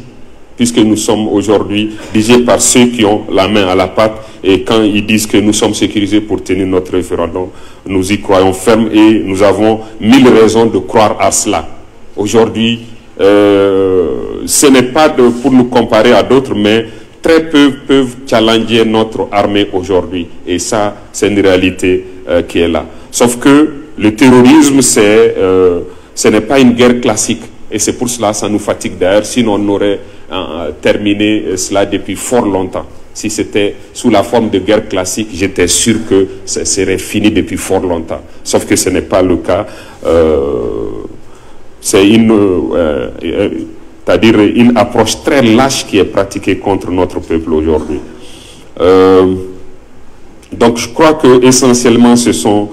puisque nous sommes aujourd'hui dirigés par ceux qui ont la main à la pâte, et quand ils disent que nous sommes sécurisés pour tenir notre référendum, nous y croyons ferme et nous avons 1000 raisons de croire à cela. Aujourd'hui, ce n'est pas pour nous comparer à d'autres, mais très peu peuvent challenger notre armée aujourd'hui, et ça, c'est une réalité qui est là. Sauf que le terrorisme, ce n'est pas une guerre classique, et c'est pour cela que ça nous fatigue d'ailleurs, sinon on aurait terminé cela depuis fort longtemps. Si c'était sous la forme de guerre classique, j'étais sûr que ça serait fini depuis fort longtemps. Sauf que ce n'est pas le cas. C'est c'est-à-dire une approche très lâche qui est pratiquée contre notre peuple aujourd'hui. Donc je crois que essentiellement ce sont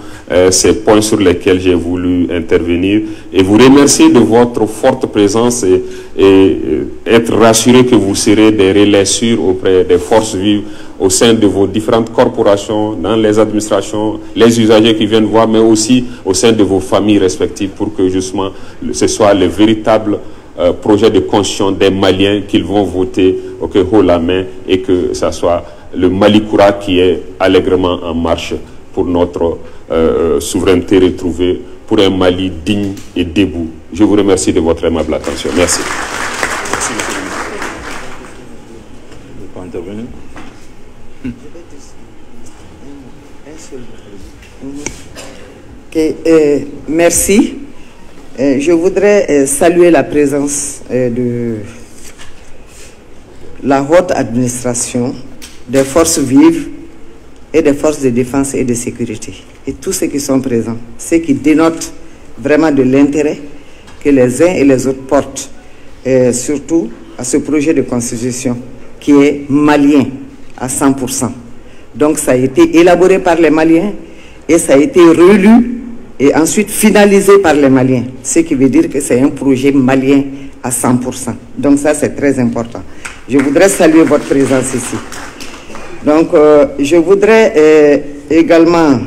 ces points sur lesquels j'ai voulu intervenir, et vous remercier de votre forte présence et être rassuré que vous serez des relais sûrs auprès des forces vives au sein de vos différentes corporations, dans les administrations, les usagers qui viennent voir, mais aussi au sein de vos familles respectives, pour que justement ce soit le véritable projet de constitution des Maliens qu'ils vont voter haut la main, et que ce soit le Malikoura qui est allègrement en marche pour notre souveraineté retrouvée, pour un Mali digne et debout. Je vous remercie de votre aimable attention. Merci. Merci, monsieur le ministre.
Merci. Je voudrais saluer la présence de la haute administration, des forces vives et des forces de défense et de sécurité. Et tous ceux qui sont présents, ce qui dénote vraiment de l'intérêt que les uns et les autres portent, surtout à ce projet de constitution qui est malien à 100%. Donc ça a été élaboré par les Maliens et ça a été relu et ensuite finalisé par les Maliens, ce qui veut dire que c'est un projet malien à 100%. Donc ça, c'est très important. Je voudrais saluer votre présence ici. Donc, je voudrais également...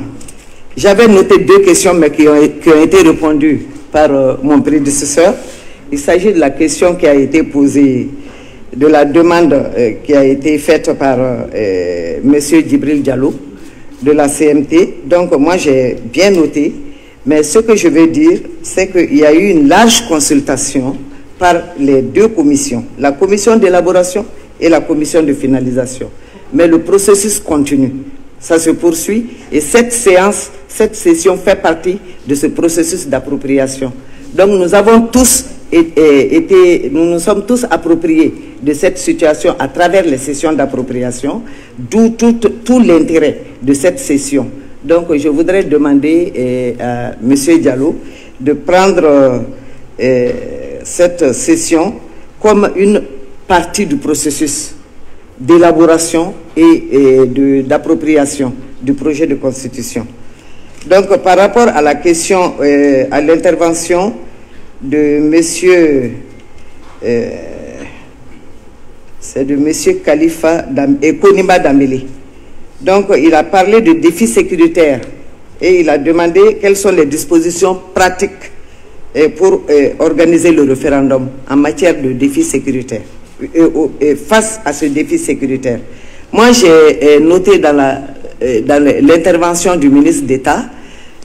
J'avais noté 2 questions, mais qui ont été répondues par mon prédécesseur. Il s'agit de la question qui a été posée, de la demande qui a été faite par M. Djibril Diallo, de la CMT. Donc, moi, j'ai bien noté. Mais ce que je veux dire, c'est qu'il y a eu une large consultation par les 2 commissions, la commission d'élaboration et la commission de finalisation. Mais le processus continue, ça se poursuit, et cette session fait partie de ce processus d'appropriation. Donc nous avons tous nous nous sommes tous appropriés de cette situation à travers les sessions d'appropriation, d'où tout l'intérêt de cette session. Donc je voudrais demander à M. Diallo de prendre cette session comme une partie du processus d'élaboration et d'appropriation du projet de constitution. Donc par rapport à la question, à l'intervention de monsieur, c'est de monsieur Khalifa Konima Dambélé. Donc il a parlé de défis sécuritaires et il a demandé quelles sont les dispositions pratiques pour organiser le référendum en matière de défis sécuritaires. Face à ce défi sécuritaire. Moi, j'ai noté dans l'intervention du ministre d'État,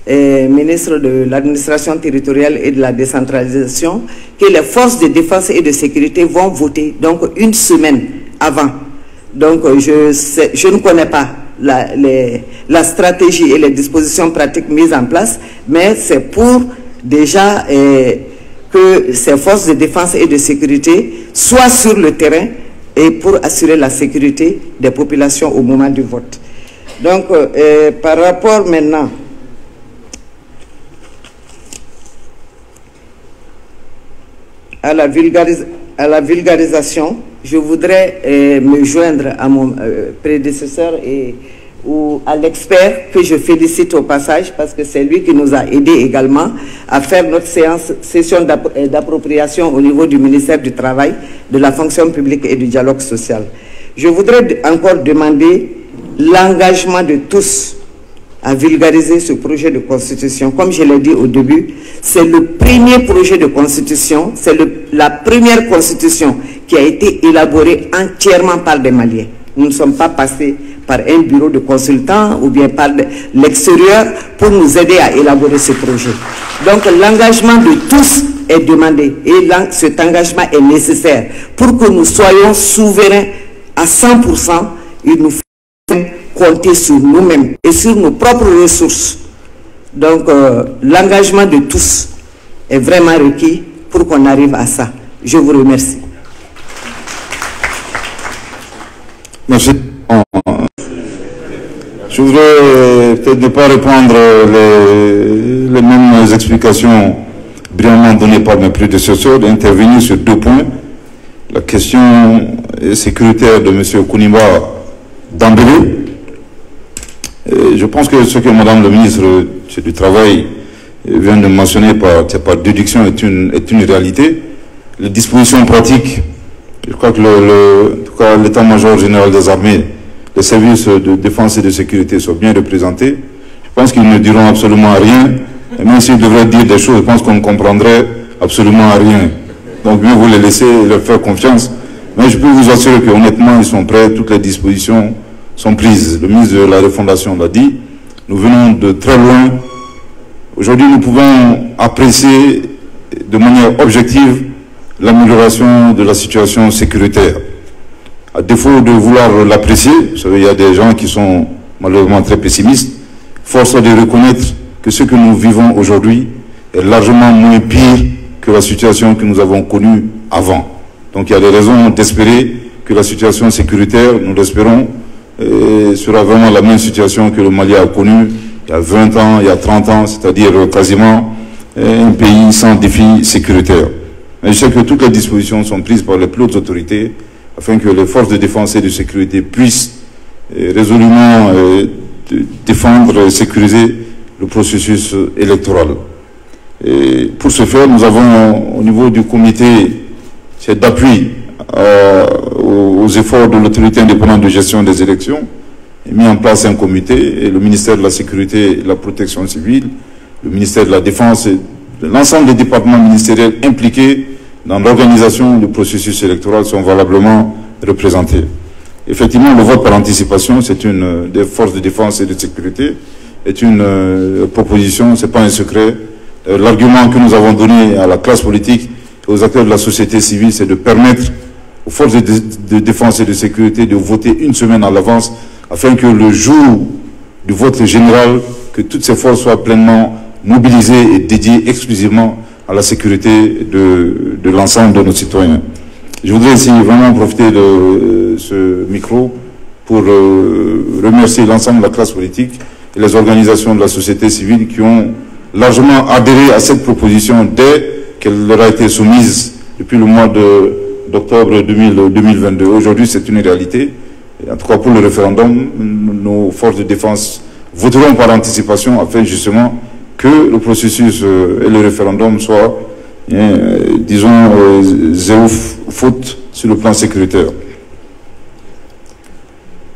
ministre de l'administration territoriale et de la décentralisation, que les forces de défense et de sécurité vont voter donc une semaine avant. Donc, je ne connais pas la stratégie et les dispositions pratiques mises en place, mais c'est pour déjà... que ces forces de défense et de sécurité soient sur le terrain et pour assurer la sécurité des populations au moment du vote. Donc, par rapport maintenant à la vulgarisation, je voudrais me joindre à mon prédécesseur ou à l'expert que je félicite au passage parce que c'est lui qui nous a aidés également à faire notre session d'appropriation au niveau du ministère du Travail, de la fonction publique et du dialogue social. Je voudrais encore demander l'engagement de tous à vulgariser ce projet de constitution. Comme je l'ai dit au début, c'est le premier projet de constitution, c'est la première constitution qui a été élaborée entièrement par des Maliens. Nous ne sommes pas passés par un bureau de consultants ou bien par l'extérieur pour nous aider à élaborer ce projet. Donc l'engagement de tous est demandé et cet engagement est nécessaire pour que nous soyons souverains à 100%. Il nous faut compter sur nous-mêmes et sur nos propres ressources. Donc l'engagement de tous est vraiment requis pour qu'on arrive à ça. Je vous remercie.
Merci. Je voudrais peut-être ne pas répondre les mêmes explications brillamment données par mes prédécesseurs, d'intervenir sur 2 points. La question sécuritaire de M. Kouniba d'Ambélé. Je pense que ce que Madame le ministre du Travail vient de mentionner par déduction est une réalité. Les dispositions pratiques, je crois que l'état-major général des armées, les services de défense et de sécurité sont bien représentés. Je pense qu'ils ne diront absolument rien. Et même s'ils devraient dire des choses, je pense qu'on ne comprendrait absolument rien. Donc mieux vous les laisser et leur faire confiance. Mais je peux vous assurer qu'honnêtement, ils sont prêts, toutes les dispositions sont prises. Le ministre de la Refondation l'a dit. Nous venons de très loin. Aujourd'hui, nous pouvons apprécier de manière objective l'amélioration de la situation sécuritaire. À défaut de vouloir l'apprécier, vous savez, il y a des gens qui sont malheureusement très pessimistes, force est de reconnaître que ce que nous vivons aujourd'hui est largement moins pire que la situation que nous avons connue avant. Donc il y a des raisons d'espérer que la situation sécuritaire, nous l'espérons, sera vraiment la même situation que le Mali a connue il y a 20 ans, il y a 30 ans, c'est-à-dire quasiment un pays sans défi sécuritaire. Mais je sais que toutes les dispositions sont prises par les plus hautes autorités afin que les forces de défense et de sécurité puissent résolument défendre et sécuriser le processus électoral. Et pour ce faire, nous avons au niveau du comité d'appui aux efforts de l'autorité indépendante de gestion des élections, mis en place un comité et le ministère de la Sécurité et de la Protection civile, le ministère de la Défense et l'ensemble des départements ministériels impliqués dans l'organisation du processus électoral sont valablement représentés. Effectivement, le vote par anticipation, c'est une des forces de défense et de sécurité, est une proposition, ce n'est pas un secret. L'argument que nous avons donné à la classe politique et aux acteurs de la société civile, c'est de permettre aux forces de défense et de sécurité de voter une semaine à l'avance, afin que le jour du vote général, que toutes ces forces soient pleinement mobilisées et dédiées exclusivement à la sécurité de l'ensemble de nos citoyens. Je voudrais ici vraiment profiter de ce micro pour remercier l'ensemble de la classe politique et les organisations de la société civile qui ont largement adhéré à cette proposition dès qu'elle leur a été soumise depuis le mois d'octobre 2022. Aujourd'hui, c'est une réalité. Et en tout cas, pour le référendum, nos forces de défense voteront par anticipation afin justement que le processus et le référendum soient, disons, zéro faute sur le plan sécuritaire.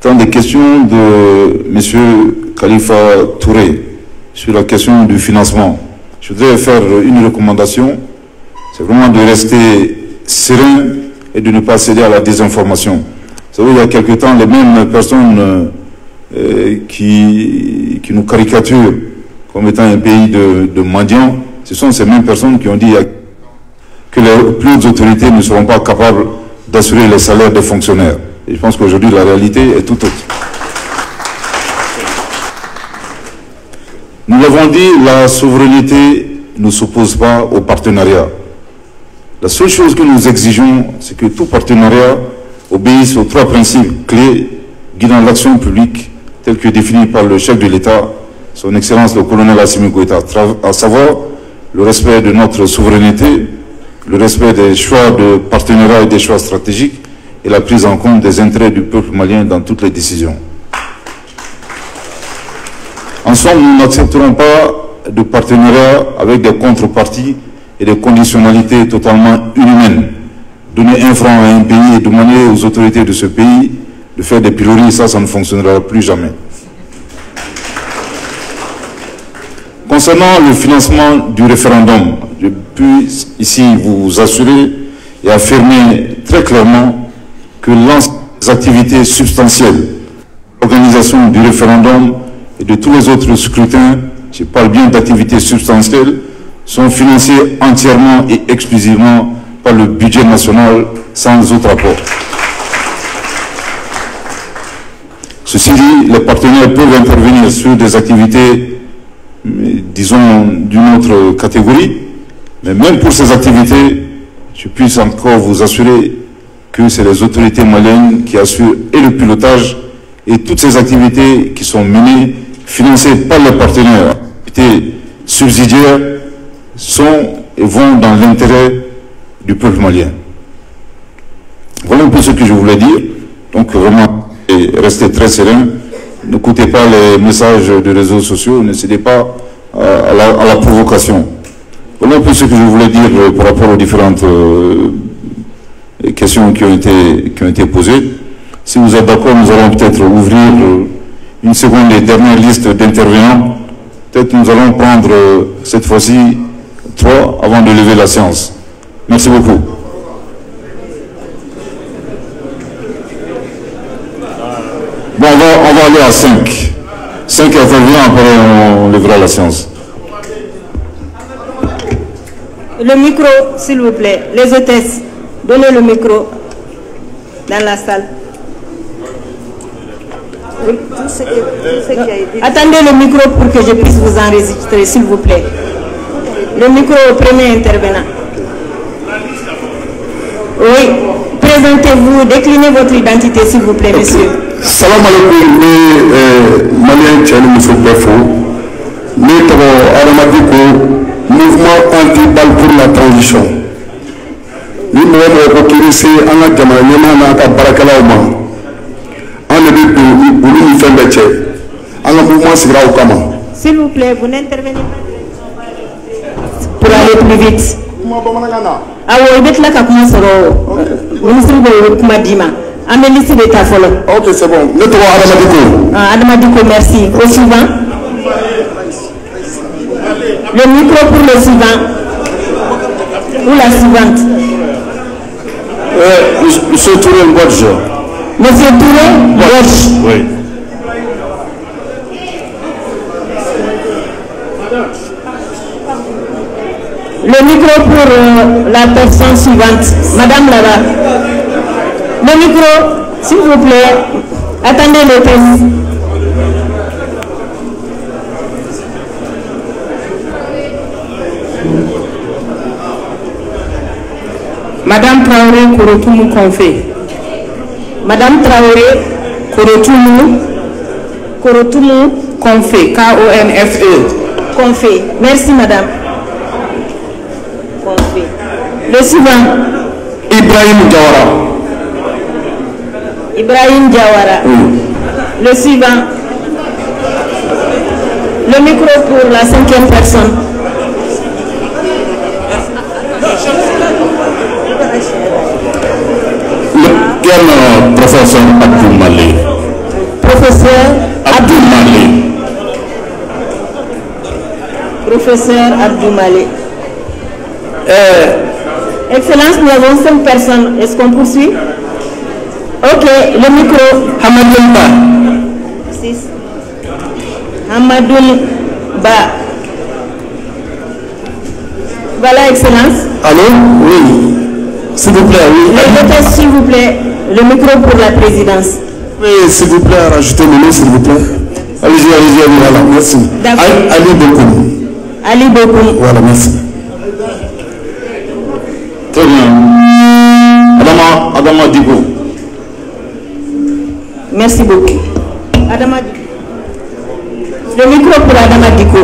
Tant des questions de M. Khalifa Touré sur la question du financement. Je voudrais faire une recommandation, c'est vraiment de rester serein et de ne pas céder à la désinformation. Vous savez, il y a quelque temps, les mêmes personnes qui nous caricaturent comme étant un pays de mendiants, ce sont ces mêmes personnes qui ont dit que les plus hautes autorités ne seront pas capables d'assurer les salaires des fonctionnaires. Et je pense qu'aujourd'hui, la réalité est tout autre. Nous l'avons dit, la souveraineté ne s'oppose pas au partenariat. La seule chose que nous exigeons, c'est que tout partenariat obéisse aux 3 principes clés guidant l'action publique tels que définis par le chef de l'État, son Excellence le colonel Assimi Goïta, à savoir le respect de notre souveraineté, le respect des choix de partenariat et des choix stratégiques et la prise en compte des intérêts du peuple malien dans toutes les décisions. Ensemble, nous n'accepterons pas de partenariat avec des contreparties et des conditionnalités totalement inhumaines. Donner un franc à un pays et demander aux autorités de ce pays de faire des pilories, ça ne fonctionnera plus jamais. Concernant le financement du référendum, je peux ici vous assurer et affirmer très clairement que l'ensemble des activités substantielles, l'organisation du référendum et de tous les autres scrutins, je parle bien d'activités substantielles, sont financées entièrement et exclusivement par le budget national sans autre apport. Ceci dit, les partenaires peuvent intervenir sur des activités, disons, d'une autre catégorie, mais même pour ces activités, je puisse encore vous assurer que c'est les autorités maliennes qui assurent et le pilotage et toutes ces activités qui sont menées, financées par les partenaires, activités subsidiaires, sont et vont dans l'intérêt du peuple malien. Voilà un peu ce que je voulais dire. Donc vraiment, restez très serein. N'écoutez pas les messages des réseaux sociaux, ne cédez pas à la provocation. Voilà un peu ce que je voulais dire par rapport aux différentes questions qui ont été posées. Si vous êtes d'accord, nous allons peut-être ouvrir une seconde et dernière liste d'intervenants. Peut-être nous allons prendre cette fois-ci 3 avant de lever la séance. Merci beaucoup. Bon, on va aller à 5. 5 intervenants, après on lèvera la séance.
Le micro, s'il vous plaît. Les hôtesses, donnez le micro dans la salle. Oui. Attendez le micro pour que je puisse vous enregistrer, s'il vous plaît. Le micro au premier intervenant. Oui. Présentez-vous, déclinez votre identité, s'il vous plaît, monsieur.
Salam alaikum, les Maliens tiennent monsieur Befo. Nous avons mouvement anti-balle pour la transition. Nous avons autorisé un acte de Barakalauma.
S'il vous plaît, vous n'intervenez pas pour aller plus vite. Ah oui, vous êtes là quand vous ministre de Kumadima. Amélie de Tafolo.
Ok, c'est bon. Nous avons
Adamadiko, merci. Au suivant. Le micro pour le suivant. Ou la suivante.
Monsieur Touré Mbodj.
Monsieur Touré Mbodj.
Oui.
Le micro pour la personne suivante. Madame là-bas. Le micro, s'il vous plaît. Attendez le test. Madame Traoré Korotoumou Konfé. Madame Traoré Korotoumou Konfé. K-O-N-F-E. Konfé. Merci madame. Konfé. Le suivant.
Ibrahim Diawara.
Ibrahim Diawara. Oui. Le suivant. Le micro pour la 5e personne.
Le professeur Abdou Malé.
Professeur Abdou Malé. Professeur Abdou Malé. Excellence, nous avons 5 personnes. Est-ce qu'on poursuit? Ok, le micro. Hamadoun Ba. 6. Hamadoun Ba. Voilà, Excellence.
Allô? Oui. S'il vous plaît, oui.
Les hôtesses, s'il vous plaît, le micro pour la présidence.
Oui, s'il vous plaît, rajoutez le nom, s'il vous plaît. Allez-y, voilà, merci. Ali Bokoum.
Ali Bokoum.
Voilà, merci.
Très bien. Adama Diko.
Merci beaucoup. Adama Diko. Le micro pour Adama Diko.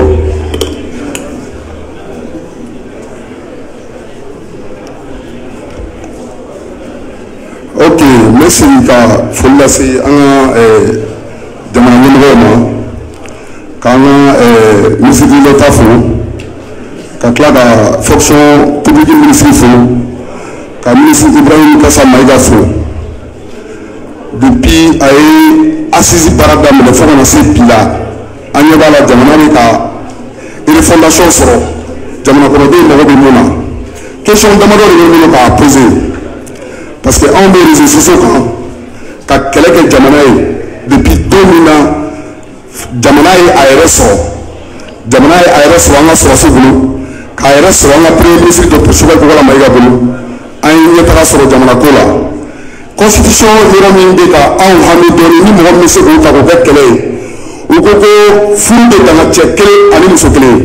Ok, merci ka folla si an demande numéro quand ministre de l'État ka kila ka fonction publique ministre ka ministre Ibrahim Kassa Maïga depuis a ye assise baara daminɛ fo kana se bi la an ɲɛ b'a la jamana bɛ ka refondation sɔrɔ jamana kɔnɔdenw mago bɛ mun na question damadɔ de bɛ n bolo k'a poser parce que anw bɛ réseaux sociaux kan ka kɛlɛ kɛ jamana ye depuis don min na jamana ye a yɛrɛ sɔrɔ jamana ye a yɛrɛ sɔrɔ an ka sɔrɔsi bolo k'a yɛrɛ sɔrɔ an ka premier ministre Dr Sogɛl Kɔgɔla Mayiga bolo an ye ɲɛtaga sɔrɔ jamana ko la constitution yɔrɔ min bɛ ka anw hami dɔɔni ni mɔgɔ min bɛ se k'o ta k'o kɛ kɛlɛ ye u ko ko furu bɛ dan cɛ kelen ani muso kelen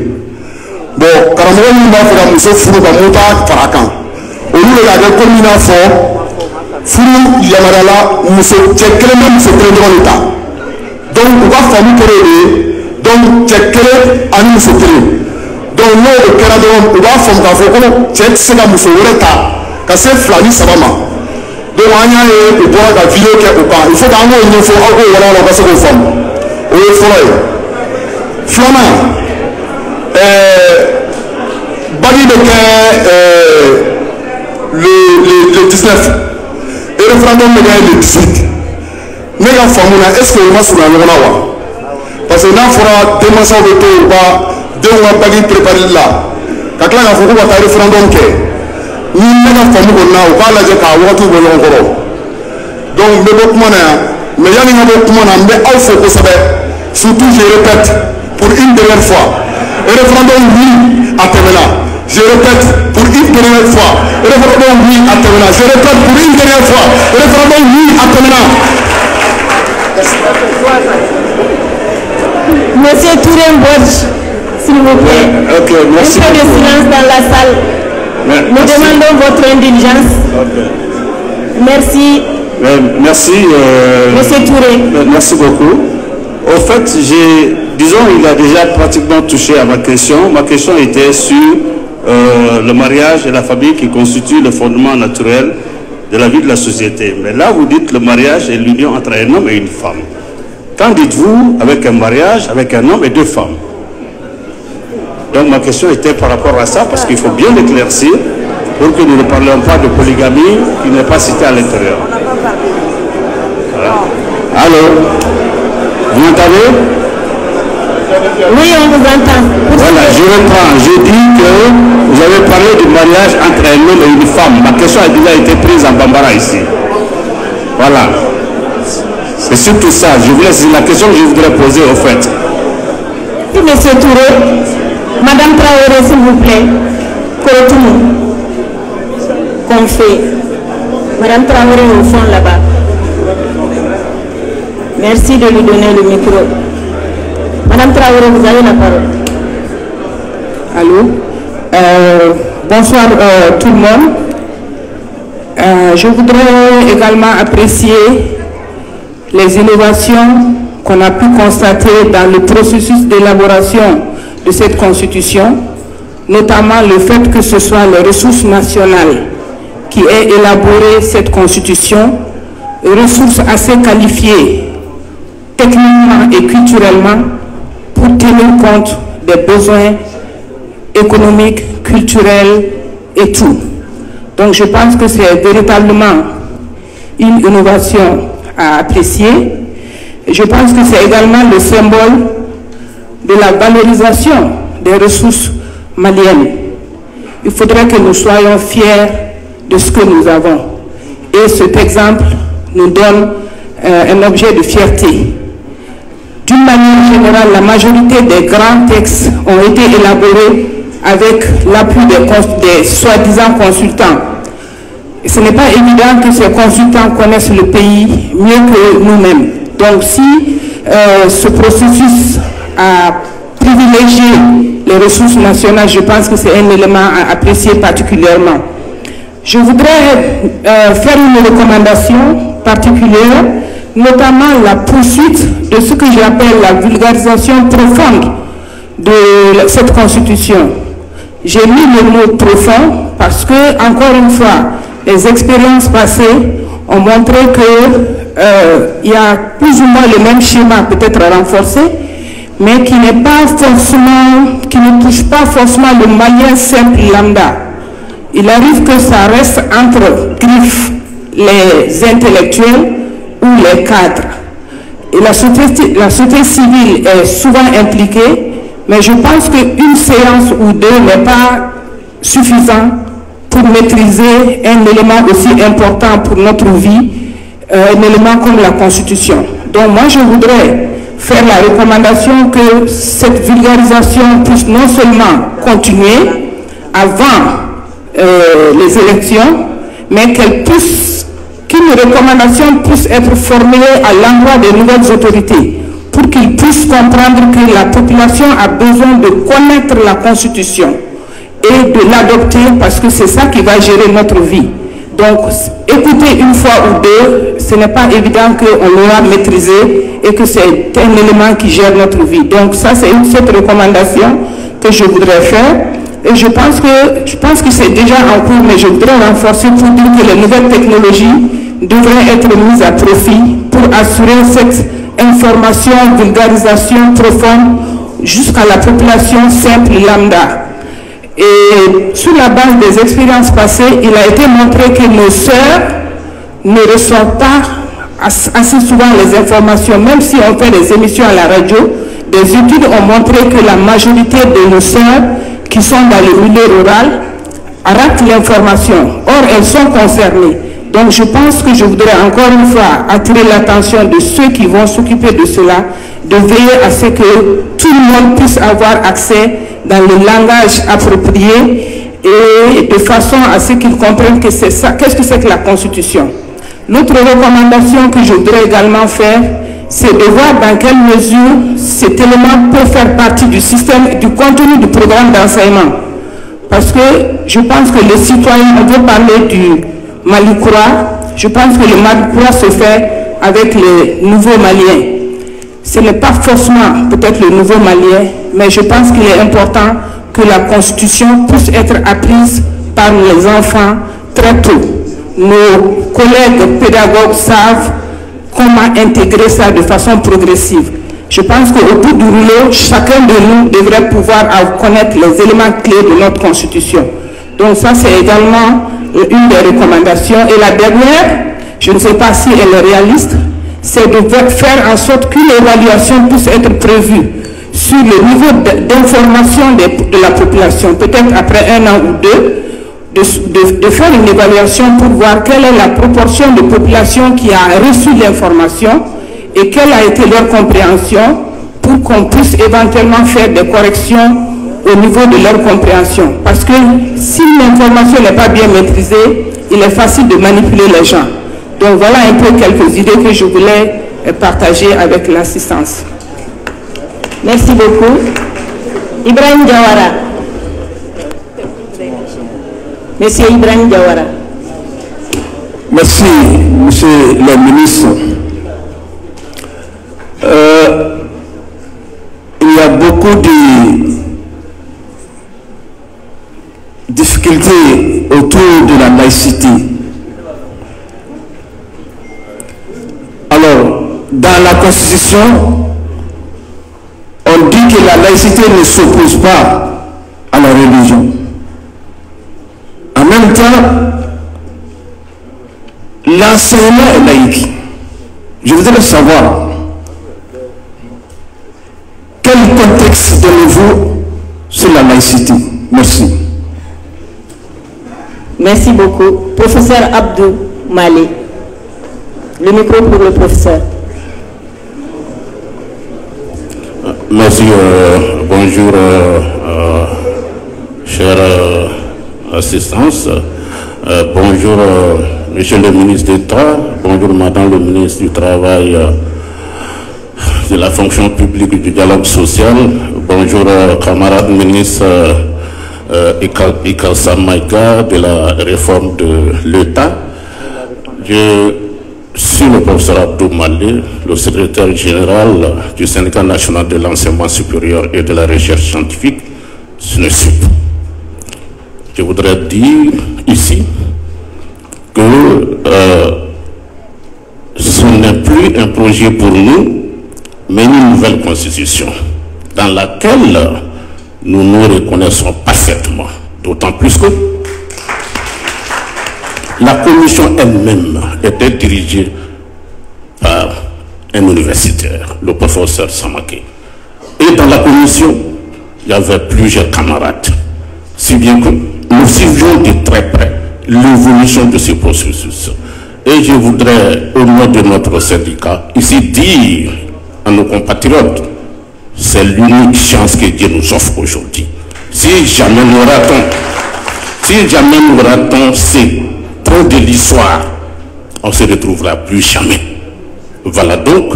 bon karamɔgɔ minnu b'a fɛ ka muso furu ka mun t'a fara kan olu de k'a kɛ komi i n'a fɔ furu yamaruyala muso cɛ kelen bɛ muso kelen dɔrɔn de ta donc u ka faamu kɛra o de ye donc cɛ kelen ani muso kelen donc n'o kɛra dɔrɔn u b'a faamu k'a fɔ ko cɛ tɛ se ka muso wɛrɛ ta ka se 2 ni 3 ma donc an y'a ye u bɔra ka vidéo kɛ o kan il faut k'an k'o ɲɛfɔ aw k'o walawala u ka se k'o faamu o ye fɔlɔ ye filanan bagi bɛ kɛ le 19 et référendum bɛ kɛ le 18 ne ka faamu na est ce que o ma surunya ɲɔgɔn na wa parce que n'a fɔra denmansaw bɛ to u ka denw ka bagi prépareli la ka tila k'a fɔ ko ka taa référendum kɛ ni ne ka faamu kɔni na u k'a lajɛ k'a wagatiw bɔ ɲɔgɔn kɔrɔ donc n bɛ bɔ kuma na yan mais yanni n ka bɔ kuma na n bɛ aw fo kosɛbɛ surtout je répète pour une dernière fois référendum oui a tɛmɛna je répète pour une dernière fois référendum oui a tɛmɛna je répète pour une dernière fois référendum oui a tɛmɛna.
Monsieur Touré Mbodj, s'il vous plaît.
Ok, merci.
Un peu de silence dans la salle. Nous demandons votre indulgence.
Okay.
Merci.
Merci.
Monsieur Touré.
Merci beaucoup. Au fait, disons, il a déjà pratiquement touché à ma question. Ma question était sur le mariage et la famille qui constituent le fondement naturel de la vie de la société. Mais là, vous dites le mariage est l'union entre un homme et une femme. Qu'en dites-vous avec un mariage, avec un homme et 2 femmes? Donc ma question était par rapport à ça, parce qu'il faut bien l'éclaircir pour que nous ne parlions pas de polygamie qui n'est pas citée à l'intérieur. Voilà. Allô? Vous m'entendez?
Oui, on vous entend.
Voilà, je reprends. Je dis que vous avez parlé du mariage entre un homme et une femme. Ma question a déjà été prise en Bambara ici. Voilà. C'est surtout ça. C'est la question que je voudrais poser au fait.
Oui, monsieur Touré. Madame Traoré, s'il vous plaît. Continue. Qu'on fait. Madame Traoré au fond là-bas. Merci de lui donner le micro. Madame Traoré, vous avez la parole.
Allô. Bonsoir tout le monde. Je voudrais également apprécier les innovations qu'on a pu constater dans le processus d'élaboration de cette constitution, notamment le fait que ce soit les ressources nationales qui aient élaboré cette constitution, ressources assez qualifiées techniquement et culturellement pour tenir compte des besoins économiques, culturels et tout. Donc je pense que c'est véritablement une innovation à apprécier. Et je pense que c'est également le symbole de la valorisation des ressources maliennes. Il faudrait que nous soyons fiers de ce que nous avons. Et cet exemple nous donne un objet de fierté. D'une manière générale, la majorité des grands textes ont été élaborés avec l'appui des soi-disant consultants. Et ce n'est pas évident que ces consultants connaissent le pays mieux que nous-mêmes. Donc si ce processus a privilégié les ressources nationales, je pense que c'est un élément à apprécier particulièrement. Je voudrais faire une recommandation particulière, notamment la poursuite de ce que j'appelle la vulgarisation profonde de cette constitution. J'ai mis le mot profond parce que, encore une fois, les expériences passées ont montré qu'il y a plus ou moins le même schéma, peut-être renforcé, mais qui n'est pas forcément, qui ne touche pas forcément le malien simple lambda. Il arrive que ça reste entre griffes les intellectuels ou les cadres. Et la société civile est souvent impliquée, mais je pense qu'une séance ou deux n'est pas suffisant pour maîtriser un élément aussi important pour notre vie, un élément comme la Constitution. Donc moi je voudrais faire la recommandation que cette vulgarisation puisse non seulement continuer avant les élections, mais qu'une recommandation puisse être formulée à l'endroit des nouvelles autorités pour qu'ils puissent comprendre que la population a besoin de connaître la Constitution et de l'adopter parce que c'est ça qui va gérer notre vie. Donc, écouter une fois ou deux, ce n'est pas évident qu'on l'aura maîtrisé et que c'est un élément qui gère notre vie. Donc, ça, c'est cette recommandation que je voudrais faire. Et je pense que c'est déjà en cours, mais je voudrais renforcer pour dire que les nouvelles technologies devraient être mises à profit pour assurer cette information, vulgarisation profonde jusqu'à la population simple lambda. Et sur la base des expériences passées, il a été montré que nos sœurs ne reçoivent pas assez souvent les informations, même si on fait des émissions à la radio. Des études ont montré que la majorité de nos sœurs qui sont dans le milieu rural ratent l'information. Or, elles sont concernées. Donc, je pense que je voudrais encore une fois attirer l'attention de ceux qui vont s'occuper de cela, de veiller à ce que tout le monde puisse avoir accès dans le langage approprié et de façon à ce qu'ils comprennent que c'est ça. Qu'est-ce que c'est que la Constitution? L'autre recommandation que je voudrais également faire, c'est de voir dans quelle mesure cet élément peut faire partie du système, du contenu du programme d'enseignement. Parce que je pense que les citoyens, on veut parler du Mali-Koura, je pense que le Mali-Koura se fait avec les nouveaux Maliens. Ce n'est pas forcément peut-être le nouveau Malien, mais je pense qu'il est important que la Constitution puisse être apprise par les enfants très tôt. Nos collègues pédagogues savent comment intégrer ça de façon progressive. Je pense qu'au bout du rouleau, chacun de nous devrait pouvoir connaître les éléments clés de notre Constitution. Donc ça, c'est également une des recommandations. Et la dernière, je ne sais pas si elle est réaliste, c'est de faire en sorte qu'une évaluation puisse être prévue sur le niveau d'information de la population, peut-être après 1 an ou 2, de faire une évaluation pour voir quelle est la proportion de population qui a reçu l'information et quelle a été leur compréhension pour qu'on puisse éventuellement faire des corrections au niveau de leur compréhension. Parce que si l'information n'est pas bien maîtrisée, il est facile de manipuler les gens. Donc voilà un peu quelques idées que je voulais partager avec l'assistance.
Merci beaucoup. Ibrahim Diawara. Monsieur Ibrahim Diawara.
Merci, monsieur le ministre. Il y a beaucoup de difficultés autour de la laïcité. Alors, dans la Constitution, on dit que la laïcité ne s'oppose pas à la religion. En même temps, l'enseignement est laïque. Je voudrais savoir quel contexte donnez-vous sur la laïcité. Merci.
Merci beaucoup. Professeur Abdou Malé. Le micro pour le professeur.
Merci. Bonjour, chère assistance. Bonjour, monsieur le ministre d'État. Bonjour, madame le ministre du Travail, de la fonction publique et du dialogue social. Bonjour, camarade ministre Ikassa Maïga de la réforme de l'État. Je suis le professeur Abdou Malé, le secrétaire général du syndicat national de l'enseignement supérieur et de la recherche scientifique, SNESUP. Je voudrais dire ici que ce n'est plus un projet pour nous, mais une nouvelle constitution dans laquelle nous nous reconnaissons parfaitement, d'autant plus que la commission elle-même était dirigée par un universitaire, le professeur Samake. Et dans la commission, il y avait plusieurs camarades. Si bien que nous suivions de très près l'évolution de ce processus. Et je voudrais, au nom de notre syndicat, ici dire à nos compatriotes, c'est l'unique chance que Dieu nous offre aujourd'hui. Si jamais nous ratons ces traits de l'histoire, on ne se retrouvera plus jamais. Voilà donc,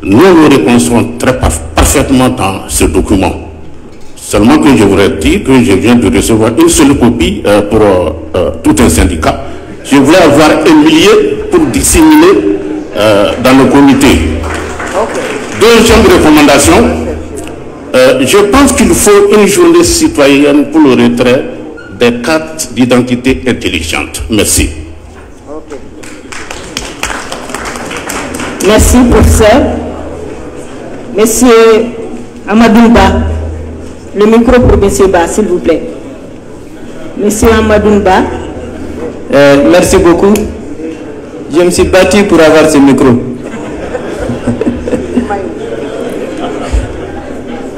nous nous reconnaissons très parfaitement dans ce document. Seulement que je voudrais dire que je viens de recevoir une seule copie pour tout un syndicat. Je voulais avoir un millier pour disséminer dans le comité. Deuxième recommandation, je pense qu'il faut une journée citoyenne pour le retrait des cartes d'identité intelligentes. Merci.
Merci, professeur. Monsieur Amadouba, le micro pour Monsieur Ba, s'il vous plaît. Monsieur Amadouba.
Merci beaucoup. Je me suis battu pour avoir ce micro.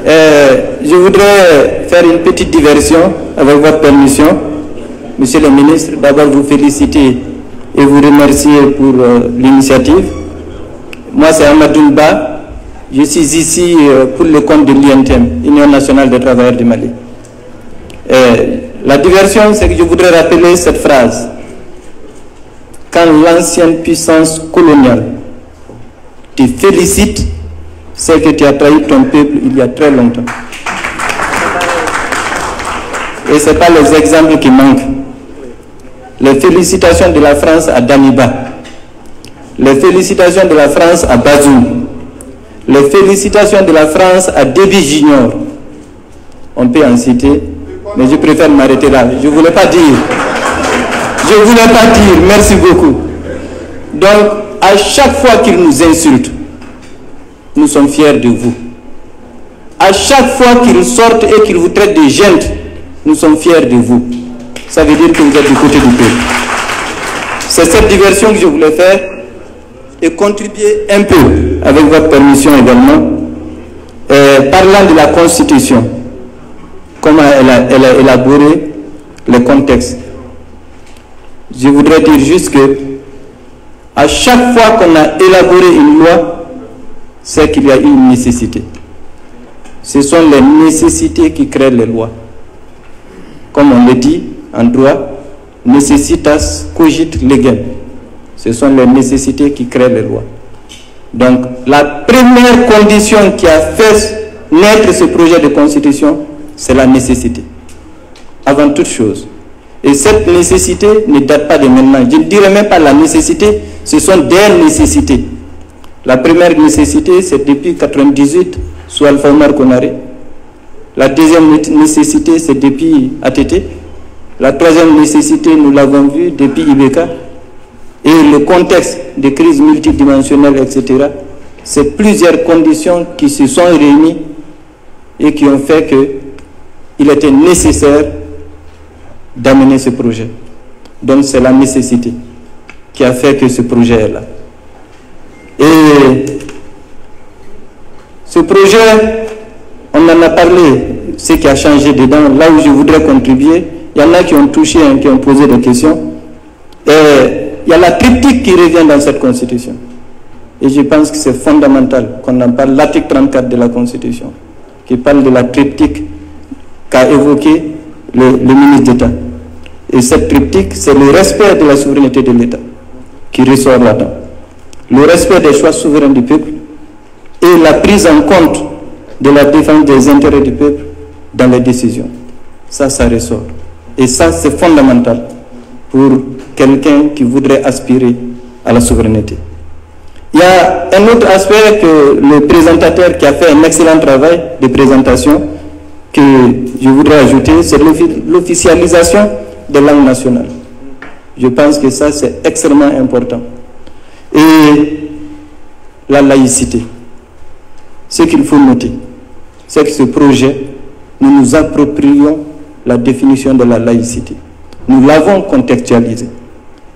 Je voudrais faire une petite diversion avec votre permission. Monsieur le ministre, d'abord vous féliciter et vous remercier pour l'initiative. Moi, c'est Amadou Ba. Je suis ici pour le compte de l'INTM, Union nationale des travailleurs du Mali. La diversion, c'est que je voudrais rappeler cette phrase. Quand l'ancienne puissance coloniale te félicite, c'est que tu as trahi ton peuple il y a très longtemps. Et ce n'est pas les exemples qui manquent. Les félicitations de la France à Damiba, les félicitations de la France à Bazoum, les félicitations de la France à Déby Junior. On peut en citer, mais je préfère m'arrêter là. Je ne voulais pas dire. Je ne voulais pas dire. Merci beaucoup. Donc, à chaque fois qu'ils nous insultent, nous sommes fiers de vous. À chaque fois qu'ils sortent et qu'ils vous traitent de gente, nous sommes fiers de vous. Ça veut dire que vous êtes du côté du peuple. C'est cette diversion que je voulais faire et contribuer un peu, avec votre permission également, parlant de la Constitution, comment elle a élaboré le contexte. Je voudrais dire juste que à chaque fois qu'on a élaboré une loi, c'est qu'il y a eu une nécessité. Ce sont les nécessités qui créent les lois. Comme on le dit en droit, necessitas cogit legem. Ce sont les nécessités qui créent les lois. Donc, la première condition qui a fait naître ce projet de constitution, c'est la nécessité. Avant toute chose. Et cette nécessité ne date pas de maintenant. Je ne dirais même pas la nécessité, ce sont des nécessités. La première nécessité, c'est depuis 1998, sous Alpha Omar Konaré. La deuxième nécessité, c'est depuis ATT. La troisième nécessité, nous l'avons vu depuis IBK. Et le contexte de crise multidimensionnelle, etc., c'est plusieurs conditions qui se sont réunies et qui ont fait qu'il était nécessaire d'amener ce projet. Donc c'est la nécessité qui a fait que ce projet est là. Et ce projet, on en a parlé, ce qui a changé dedans, là où je voudrais contribuer, il y en a qui ont touché, qui ont posé des questions. Et il y a la triptyque qui revient dans cette constitution. Et je pense que c'est fondamental qu'on en parle, l'article 34 de la constitution, qui parle de la triptyque qu'a évoqué le ministre d'État. Et cette triptyque, c'est le respect de la souveraineté de l'État qui ressort là-dedans. Le respect des choix souverains du peuple et la prise en compte de la défense des intérêts du peuple dans les décisions. Ça ressort. Et ça, c'est fondamental pour quelqu'un qui voudrait aspirer à la souveraineté. Il y a un autre aspect que le présentateur qui a fait un excellent travail de présentation que je voudrais ajouter, c'est l'officialisation des langues nationales. Je pense que ça, c'est extrêmement important. Et la laïcité. Ce qu'il faut noter, c'est que ce projet, nous nous approprions la définition de la laïcité. Nous l'avons contextualisé.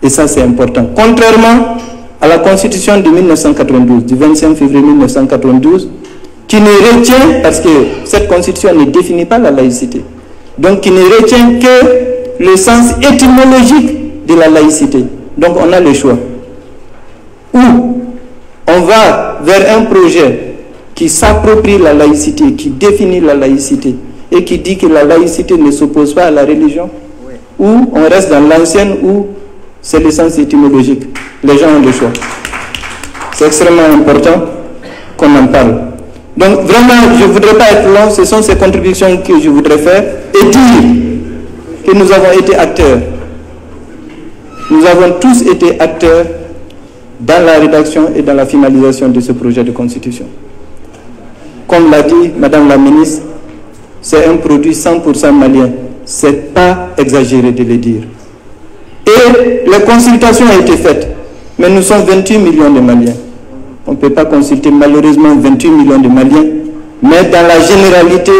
Et ça, c'est important. Contrairement à la Constitution de 1992, du 25 février 1992, qui ne retient, parce que cette Constitution ne définit pas la laïcité, donc qui ne retient que le sens étymologique de la laïcité. Donc on a le choix. Ou on va vers un projet qui s'approprie la laïcité, qui définit la laïcité et qui dit que la laïcité ne s'oppose pas à la religion, ou on reste dans l'ancienne où c'est le sens étymologique. Les gens ont le choix. C'est extrêmement important qu'on en parle. Donc vraiment, je ne voudrais pas être long, ce sont ces contributions que je voudrais faire et dire que nous avons été acteurs. Nous avons tous été acteurs dans la rédaction et dans la finalisation de ce projet de constitution. Comme l'a dit Madame la ministre, c'est un produit 100% malien. Ce n'est pas exagéré de le dire. Et les consultations ont été faites. Mais nous sommes 28 millions de Maliens. On ne peut pas consulter malheureusement 28 millions de Maliens. Mais dans la généralité,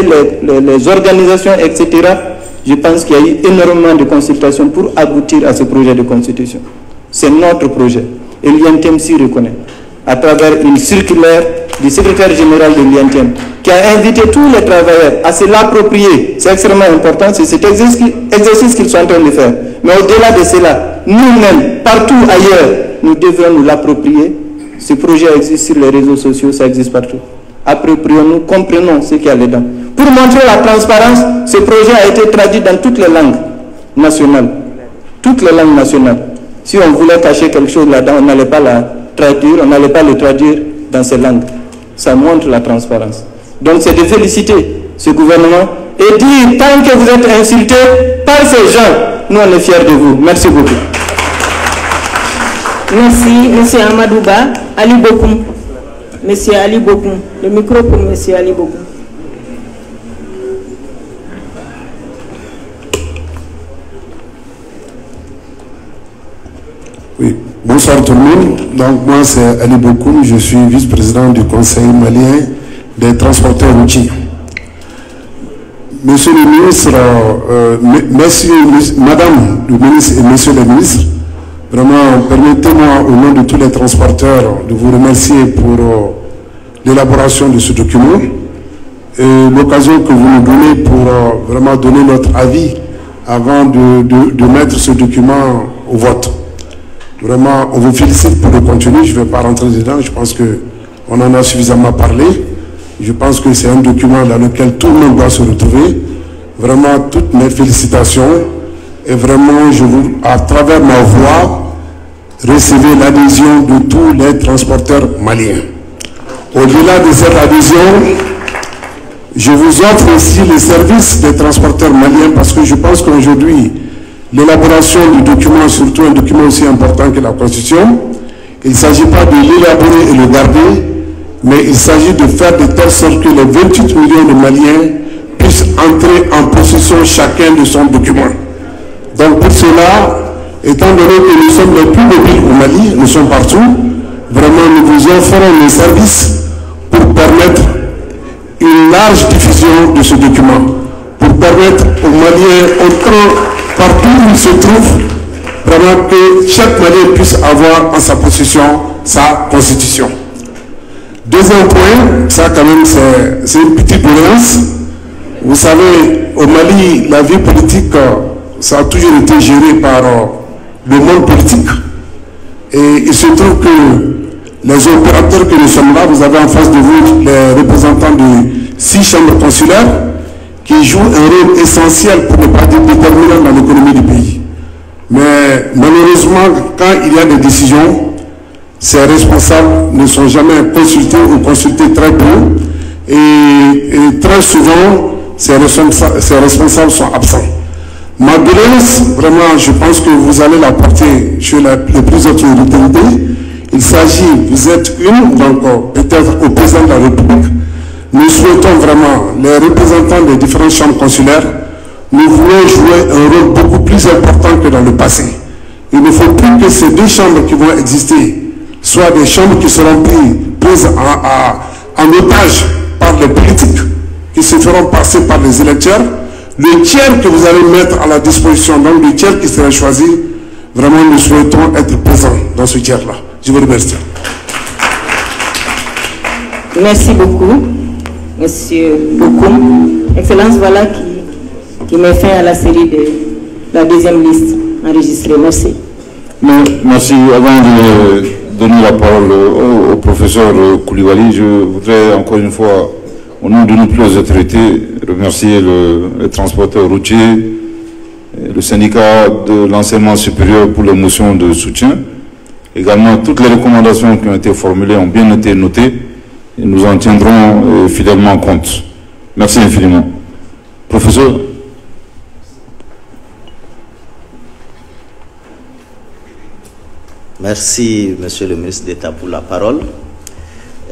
les organisations, etc., je pense qu'il y a eu énormément de consultations pour aboutir à ce projet de constitution. C'est notre projet. Et l'INTM s'y reconnaît. À travers une circulaire du secrétaire général de l'INTM, qui a invité tous les travailleurs à se l'approprier. C'est extrêmement important, c'est cet exercice qu'ils sont en train de faire. Mais au-delà de cela, nous-mêmes, partout ailleurs, nous devons nous l'approprier. Ce projet existe sur les réseaux sociaux, ça existe partout. Approprions-nous, comprenons ce qu'il y a dedans. Pour montrer la transparence, ce projet a été traduit dans toutes les langues nationales. Toutes les langues nationales. Si on voulait cacher quelque chose là-dedans, on n'allait pas la traduire, on n'allait pas le traduire dans ces langues. Ça montre la transparence. Donc c'est de féliciter ce gouvernement et dire, tant que vous êtes insultés par ces gens, nous on est fiers de vous. Merci beaucoup.
Merci, Monsieur Amadouba. Ali Bokoum. Monsieur Ali Bokoum. Le micro pour Monsieur Ali Bokoum.
Oui, bonsoir tout le monde. Donc moi c'est Ali Bokoum, je suis vice-président du Conseil malien des transporteurs routiers. Monsieur le ministre, madame le ministre et monsieur le ministre, vraiment permettez-moi au nom de tous les transporteurs de vous remercier pour l'élaboration de ce document et l'occasion que vous nous donnez pour vraiment donner notre avis avant de mettre ce document au vote. Vraiment, on vous félicite pour le contenu, je ne vais pas rentrer dedans, je pense qu'on en a suffisamment parlé. Je pense que c'est un document dans lequel tout le monde doit se retrouver. Vraiment, toutes mes félicitations. Et vraiment, je vous, à travers ma voix, recevez l'adhésion de tous les transporteurs maliens. Au-delà de cette adhésion, je vous offre aussi les services des transporteurs maliens parce que je pense qu'aujourd'hui, l'élaboration du document, surtout un document aussi important que la Constitution, il ne s'agit pas de l'élaborer et le garder, mais il s'agit de faire de telle sorte que les 28 millions de Maliens puissent entrer en possession chacun de son document. Donc pour cela, étant donné que nous sommes les plus mobiles au Mali, nous sommes partout, vraiment nous vous offrons les services pour permettre une large diffusion de ce document, pour permettre aux Maliens, partout où ils se trouvent, vraiment que chaque Malien puisse avoir en sa possession sa constitution. Deuxième point, ça quand même c'est une petite nuance. Vous savez, au Mali, la vie politique, ça a toujours été géré par le monde politique. Et il se trouve que les opérateurs que nous sommes là, vous avez en face de vous les représentants de 6 chambres consulaires qui jouent un rôle essentiel pour ne pas dire déterminant dans l'économie du pays. Mais malheureusement, quand il y a des décisions, ces responsables ne sont jamais consultés ou consultés très peu et très souvent, ces responsables sont absents. Ma doléance, vraiment, je pense que vous allez la porter chez les plus autres autorités. Il s'agit, vous êtes une, donc peut-être au président de la République. Nous souhaitons vraiment, les représentants des différentes chambres consulaires, nous voulons jouer un rôle beaucoup plus important que dans le passé. Il ne faut plus que ces 2 chambres qui vont exister soient des chambres qui seront prises en otage par les politiques, qui se feront passer par les électeurs. Le tiers que vous allez mettre à la disposition, donc le tiers qui sera choisi, vraiment nous souhaitons être présents dans ce tiers-là. Je vous remercie.
Merci beaucoup, Monsieur Bokoum. Excellence, voilà qui met fin à la série de la deuxième liste enregistrée. Merci.
Merci. Avant de donner la parole au professeur Koulibaly, je voudrais encore une fois, au nom de nos plus autorités, remercier les transporteurs routiers, le syndicat de l'enseignement supérieur pour les motions de soutien. Également, toutes les recommandations qui ont été formulées ont bien été notées et nous en tiendrons fidèlement compte. Merci infiniment. Professeur.
Merci, Monsieur le ministre d'État, pour la parole.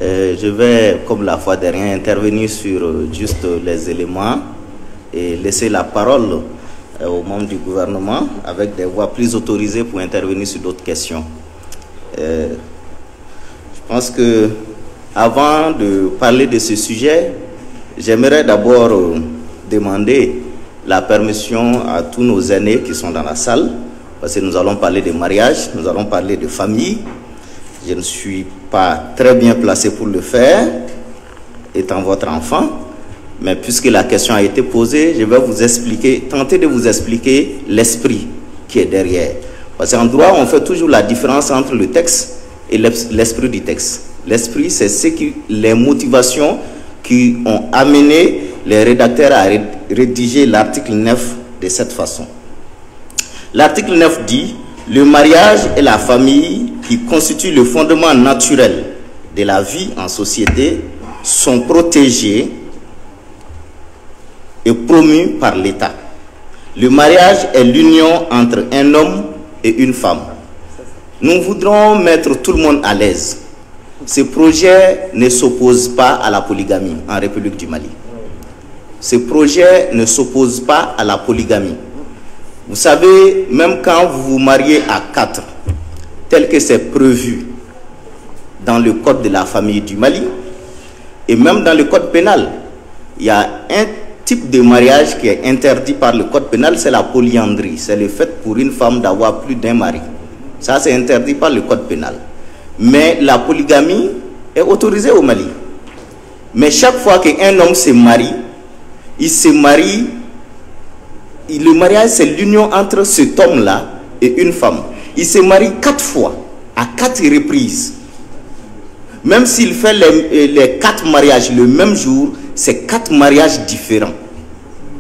Je vais, comme la fois dernière, intervenir sur juste les éléments et laisser la parole aux membres du gouvernement avec des voix plus autorisées pour intervenir sur d'autres questions. Je pense que avant de parler de ce sujet, j'aimerais d'abord demander la permission à tous nos aînés qui sont dans la salle, parce que nous allons parler de mariage, nous allons parler de famille. Je ne suis pas très bien placé pour le faire, étant votre enfant, mais puisque la question a été posée, je vais vous expliquer, tenter de vous expliquer l'esprit qui est derrière. Parce qu'en droit, on fait toujours la différence entre le texte et l'esprit du texte. L'esprit, c'est les motivations qui ont amené les rédacteurs à rédiger l'article 9 de cette façon. L'article 9 dit « Le mariage et la famille qui constituent le fondement naturel de la vie en société sont protégés et promus par l'État. Le mariage est l'union entre un homme et une femme. Nous voudrons mettre tout le monde à l'aise. Ce projet ne s'oppose pas à la polygamie en République du Mali. Ce projet ne s'oppose pas à la polygamie. Vous savez, même quand vous vous mariez à 4, tel que c'est prévu dans le code de la famille du Mali, et même dans le code pénal, il y a un type de mariage qui est interdit par le code pénal, c'est la polyandrie. C'est le fait pour une femme d'avoir plus d'un mari. Ça, c'est interdit par le code pénal. Mais la polygamie est autorisée au Mali. Mais chaque fois qu'un homme se marie, il se marie. Le mariage, c'est l'union entre cet homme-là et une femme. Il se marie 4 fois, à 4 reprises. Même s'il fait les 4 mariages le même jour, c'est 4 mariages différents.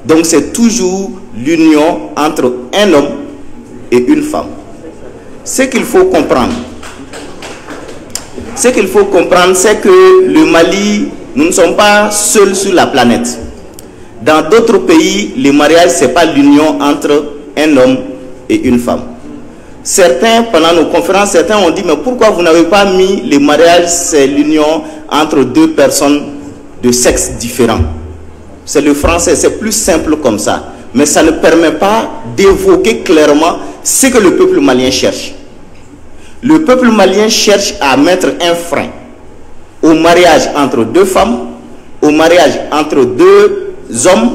Donc c'est toujours l'union entre un homme et une femme. Ce qu'il faut comprendre, c'est que le Mali, nous ne sommes pas seuls sur la planète. Dans d'autres pays, le mariage, ce n'est pas l'union entre un homme et une femme. Certains, pendant nos conférences, certains ont dit, mais pourquoi vous n'avez pas mis le mariage, c'est l'union entre 2 personnes de sexe différents? C'est le français, c'est plus simple comme ça. Mais ça ne permet pas d'évoquer clairement ce que le peuple malien cherche. Le peuple malien cherche à mettre un frein au mariage entre 2 femmes, au mariage entre 2 hommes,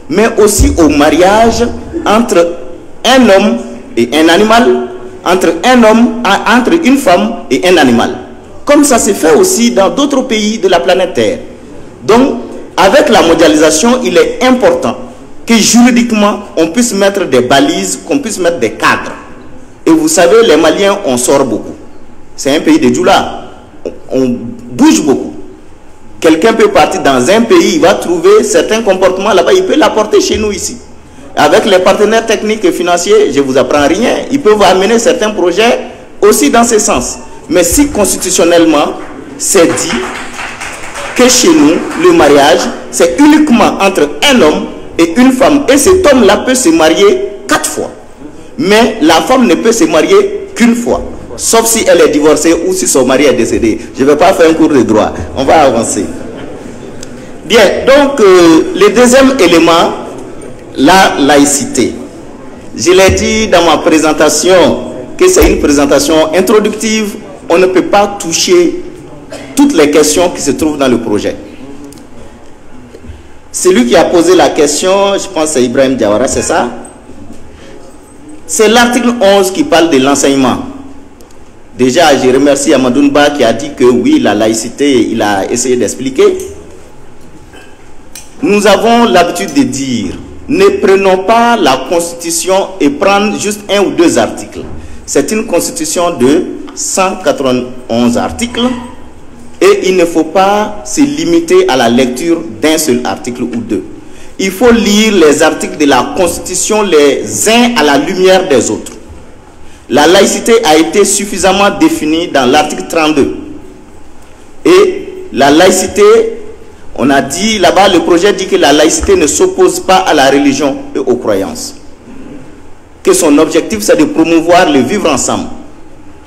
mais aussi au mariage entre un homme et un animal, entre une femme et un animal. Comme ça se fait aussi dans d'autres pays de la planète Terre. Donc, avec la mondialisation, il est important que juridiquement, on puisse mettre des balises, qu'on puisse mettre des cadres. Et vous savez, les Maliens, on sort beaucoup. C'est un pays de Djoula. On bouge beaucoup. Quelqu'un peut partir dans un pays, il va trouver certains comportements là-bas, il peut l'apporter chez nous ici. Avec les partenaires techniques et financiers, je ne vous apprends rien. Ils peuvent amener certains projets aussi dans ce sens. Mais si constitutionnellement, c'est dit que chez nous, le mariage, c'est uniquement entre un homme et une femme. Et cet homme-là peut se marier 4 fois. Mais la femme ne peut se marier qu'une fois. Sauf si elle est divorcée ou si son mari est décédé. Je ne vais pas faire un cours de droit. On va avancer. Bien, donc le deuxième élément, la laïcité. Je l'ai dit dans ma présentation que c'est une présentation introductive. On ne peut pas toucher toutes les questions qui se trouvent dans le projet. Celui qui a posé la question, je pense que c'est Ibrahim Diawara, c'est ça? C'est l'article 11 qui parle de l'enseignement. Déjà, je remercie Amadounba qui a dit que oui, la laïcité, il a essayé d'expliquer. Nous avons l'habitude de dire, ne prenons pas la Constitution et prendre juste 1 ou 2 articles. C'est une Constitution de 191 articles et il ne faut pas se limiter à la lecture d'un seul article ou 2. Il faut lire les articles de la Constitution les uns à la lumière des autres. La laïcité a été suffisamment définie dans l'article 32. Et la laïcité, on a dit là-bas, le projet dit que la laïcité ne s'oppose pas à la religion et aux croyances. Que son objectif, c'est de promouvoir le vivre ensemble.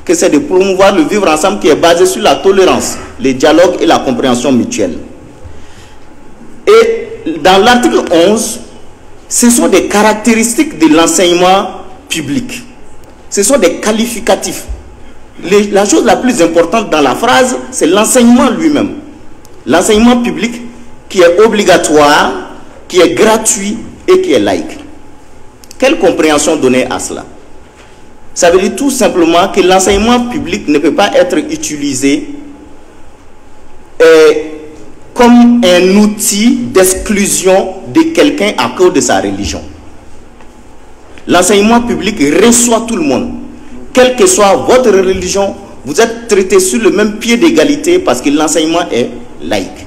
Que c'est de promouvoir le vivre ensemble qui est basé sur la tolérance, le dialogue et la compréhension mutuelle. Et dans l'article 11, ce sont des caractéristiques de l'enseignement public. Ce sont des qualificatifs. La chose la plus importante dans la phrase, c'est l'enseignement lui-même. L'enseignement public qui est obligatoire, qui est gratuit et qui est laïque. Quelle compréhension donner à cela? Ça veut dire tout simplement que l'enseignement public ne peut pas être utilisé comme un outil d'exclusion de quelqu'un à cause de sa religion. L'enseignement public reçoit tout le monde. Quelle que soit votre religion, vous êtes traités sur le même pied d'égalité parce que l'enseignement est laïque.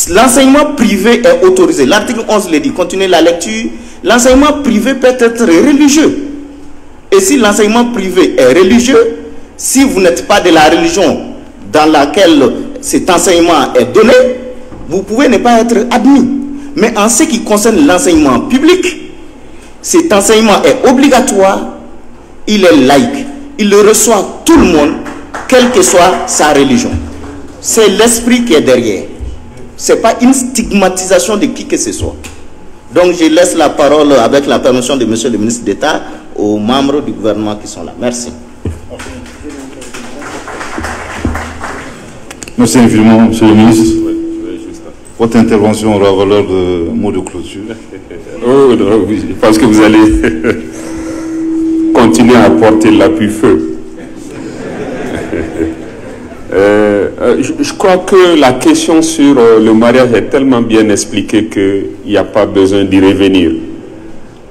L'enseignement privé est autorisé. L'article 11 le dit, continuez la lecture. L'enseignement privé peut être religieux. Et si l'enseignement privé est religieux, si vous n'êtes pas de la religion dans laquelle cet enseignement est donné, vous pouvez ne pas être admis. Mais en ce qui concerne l'enseignement public, cet enseignement est obligatoire, il est laïque, il le reçoit tout le monde, quelle que soit sa religion. C'est l'esprit qui est derrière. Ce n'est pas une stigmatisation de qui que ce soit. Donc je laisse la parole avec la permission de monsieur le ministre d'État aux membres du gouvernement qui sont là. Merci.
Merci infiniment, monsieur le ministre. Votre intervention aura valeur de mot de clôture.
Oh, non, oui, je pense que vous allez continuer à porter l'appui feu. Je crois que la question sur le mariage est tellement bien expliquée qu'il n'y a pas besoin d'y revenir.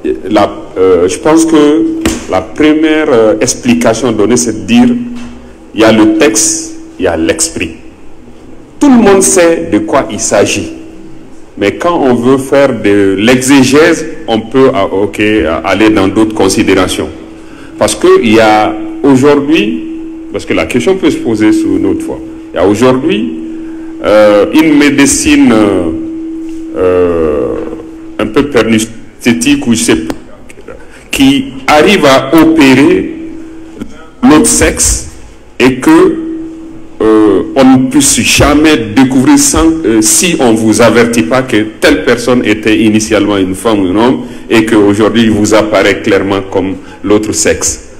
Je pense que la première explication donnée, c'est de dire il y a le texte, il y a l'esprit. Tout le monde sait de quoi il s'agit. Mais quand on veut faire de l'exégèse, on peut aller dans d'autres considérations. Parce qu'il y a aujourd'hui, parce que la question peut se poser sous une autre fois, il y a aujourd'hui une médecine un peu pernicétique, ou je sais pas, qui arrive à opérer l'autre sexe et que on ne puisse jamais découvrir si on ne vous avertit pas que telle personne était initialement une femme ou un homme et qu'aujourd'hui il vous apparaît clairement comme l'autre sexe.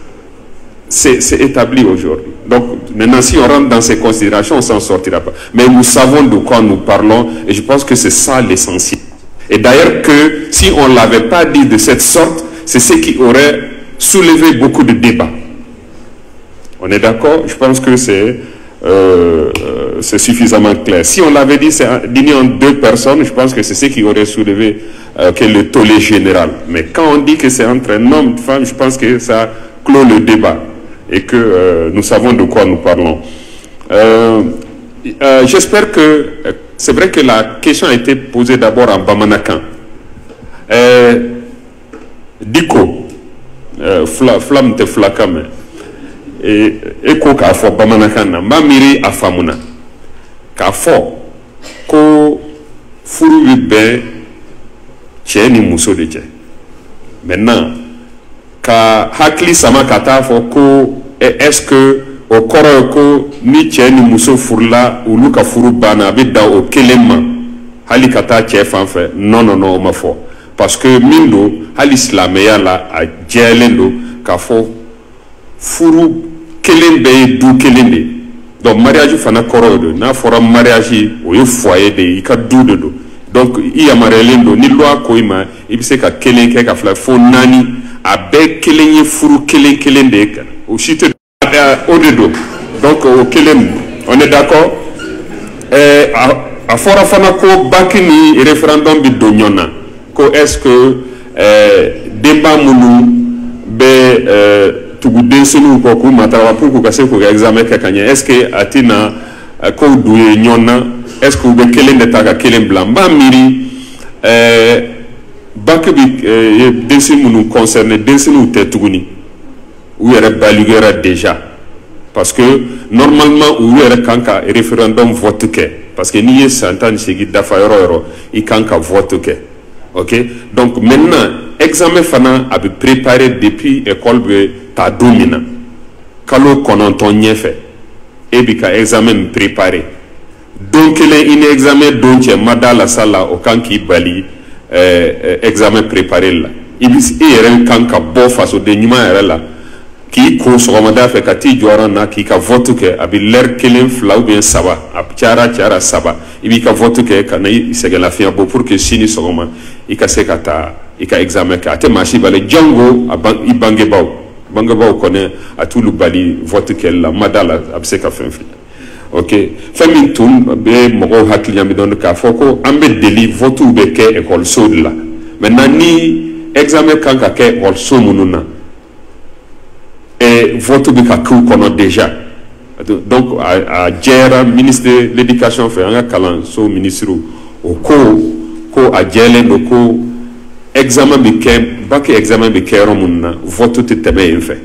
C'est établi aujourd'hui. Donc maintenant, si on rentre dans ces considérations, on ne s'en sortira pas. Mais nous savons de quoi nous parlons et je pense que c'est ça l'essentiel. Et d'ailleurs que si on ne l'avait pas dit de cette sorte, c'est ce qui aurait soulevé beaucoup de débats. On est d'accord? Je pense que c'est suffisamment clair. Si on l'avait dit, c'est digné en 2 personnes, je pense que c'est ce qui aurait soulevé le tollé général. Mais quand on dit que c'est entre un homme et une femme, je pense que ça clôt le débat et que nous savons de quoi nous parlons. J'espère que c'est vrai que la question a été posée d'abord en Bamanakan. Diko, flamme te flakame. Et ko k'a fɔ bamanankan na n b'a miiri a faamuna k'a fɔ ko furu bɛ bɛn cɛ ni muso de cɛ maintenant ka hakili sama ka taa fɔ ko est-ce que o kɔrɔ ye ko ni cɛ ni muso furula olu ka furu banna a bɛ dan o kelen ma hali ka taa cɛ fan fɛ non non non o ma fɔ parce que min don hali silamɛya la a jɛlen don k'a fɔ furu kelen bɛɛ ye du kelen de. Donc mariage fana kɔrɔ de n'a fɔra mariage o ye foyer de i ka du de do. Donc i yamaruyalen do ni loi ko i ma i bɛ se ka kelen kɛ ka fila fo 4 a bɛɛ kelen ye furu kelen kelen de ye kan o si tɛ au dedo. Donc, au Kelem, on est d'accord? À Forafana, ko bakini référendum bi donyona. Ko est-ce que débat moulou be tugude sunu ko ku matara pour ko kase ko examen kakanya. Est-ce que atina ko douye nyona? Est-ce que be Kelem de taga Kelem blanc? Ba miri bakbi desi moulou concerné desi nou te tuguni. Ou yere balugera déjà. Parce que normalement, où il y a un référendum vote que, parce que n'y a santan segi d'affaires il kanka vote que, ok. Donc maintenant, examen fana a préparé depuis école de ta domina. Kalo kononton n'y fait, et bika examen préparé. Donc il y a un examen donc madala sala au kanki bali examen préparé là. Il y a un kanka bof face au dénouement là. Qui consommada fait kati joarana qui ka vote que abi l'air kelen fla ou bien saba ab tiara saba ibi ka vote que kanai c'est la fin pour que sini sogoma ika sekata ika examen ka te machi bale django ibangeba connaît à tout le bali vote que la madala ab seka fin ok famille toum be mogo hakliya mi don ka foko ambe deli vote ou be ke école sod là maintenant ni examen kan ka ke école so mununa et vote de Kakou qu'on a déjà. Donc, à Djera, ministre de l'Éducation, fait un calan, so ministre, au co, à Djelen, au co, examen de Kem, bac examen de Keromuna, vote de Teme fait.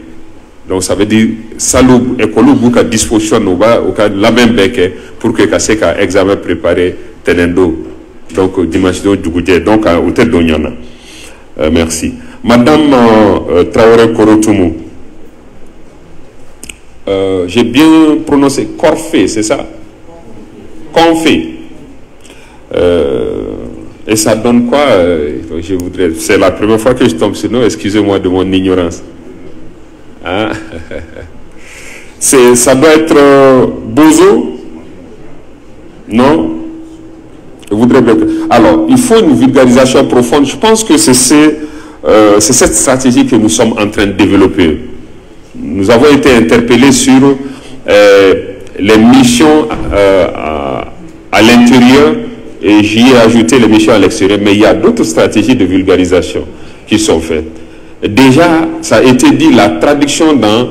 Donc, ça veut dire, salou, écolo, bouka disposition, au cas la même bec, pour que Kaseka examen préparé, tenendo. Donc, dimension du goûter, donc, à Hôtel Donyana. Merci. Madame Traoré Korotumu. J'ai bien prononcé Corfé, c'est ça? Confé. Et ça donne quoi? Je voudrais. C'est la première fois que je tombe sur nous. Excusez-moi de mon ignorance. Hein? Ça doit être Bozo? Non? Je voudrais bien. Alors, il faut une vulgarisation profonde. Je pense que c'est cette stratégie que nous sommes en train de développer. Nous avons été interpellés sur les missions à l'intérieur et j'y ai ajouté les missions à l'extérieur, mais il y a d'autres stratégies de vulgarisation qui sont faites. Déjà, ça a été dit, la traduction dans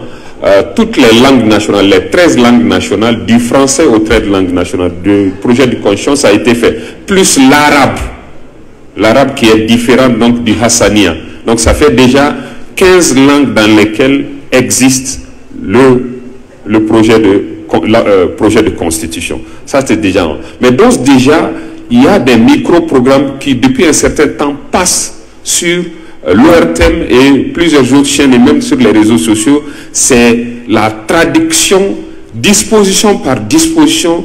toutes les langues nationales, les 13 langues nationales, du français aux 13 langues nationales, du projet de conscience a été fait, plus l'arabe qui est différent donc du Hassania. Donc ça fait déjà 15 langues dans lesquelles existe le projet de constitution. Ça, c'est déjà. Mais donc, déjà, il y a des micro-programmes qui, depuis un certain temps, passent sur l'ORTM et plusieurs autres chaînes, et même sur les réseaux sociaux. C'est la traduction, disposition par disposition,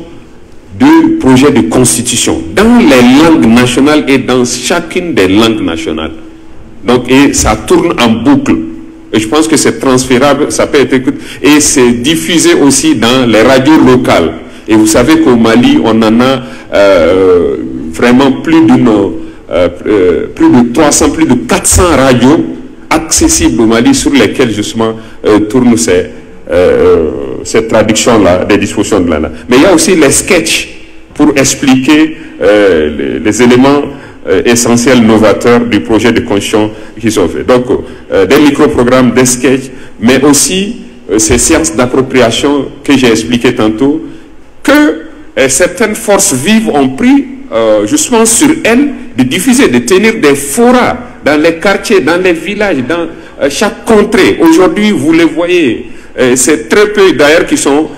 du projet de constitution dans les langues nationales et dans chacune des langues nationales. Donc, et ça tourne en boucle. Et je pense que c'est transférable, ça peut être écouté. Et c'est diffusé aussi dans les radios locales. Et vous savez qu'au Mali, on en a vraiment plus de 300, plus de 400 radios accessibles au Mali sur lesquelles justement tournent ces traductions-là, des dispositions de là. Mais il y a aussi les sketchs pour expliquer les éléments essentiels novateurs du projet de conscience qui sont faits. Donc, des micro-programmes, des sketchs, mais aussi ces séances d'appropriation que j'ai expliquées tantôt, que certaines forces vives ont pris justement sur elles de diffuser, de tenir des forats dans les quartiers, dans les villages, dans chaque contrée. Aujourd'hui, vous les voyez, c'est très peu d'ailleurs qui sont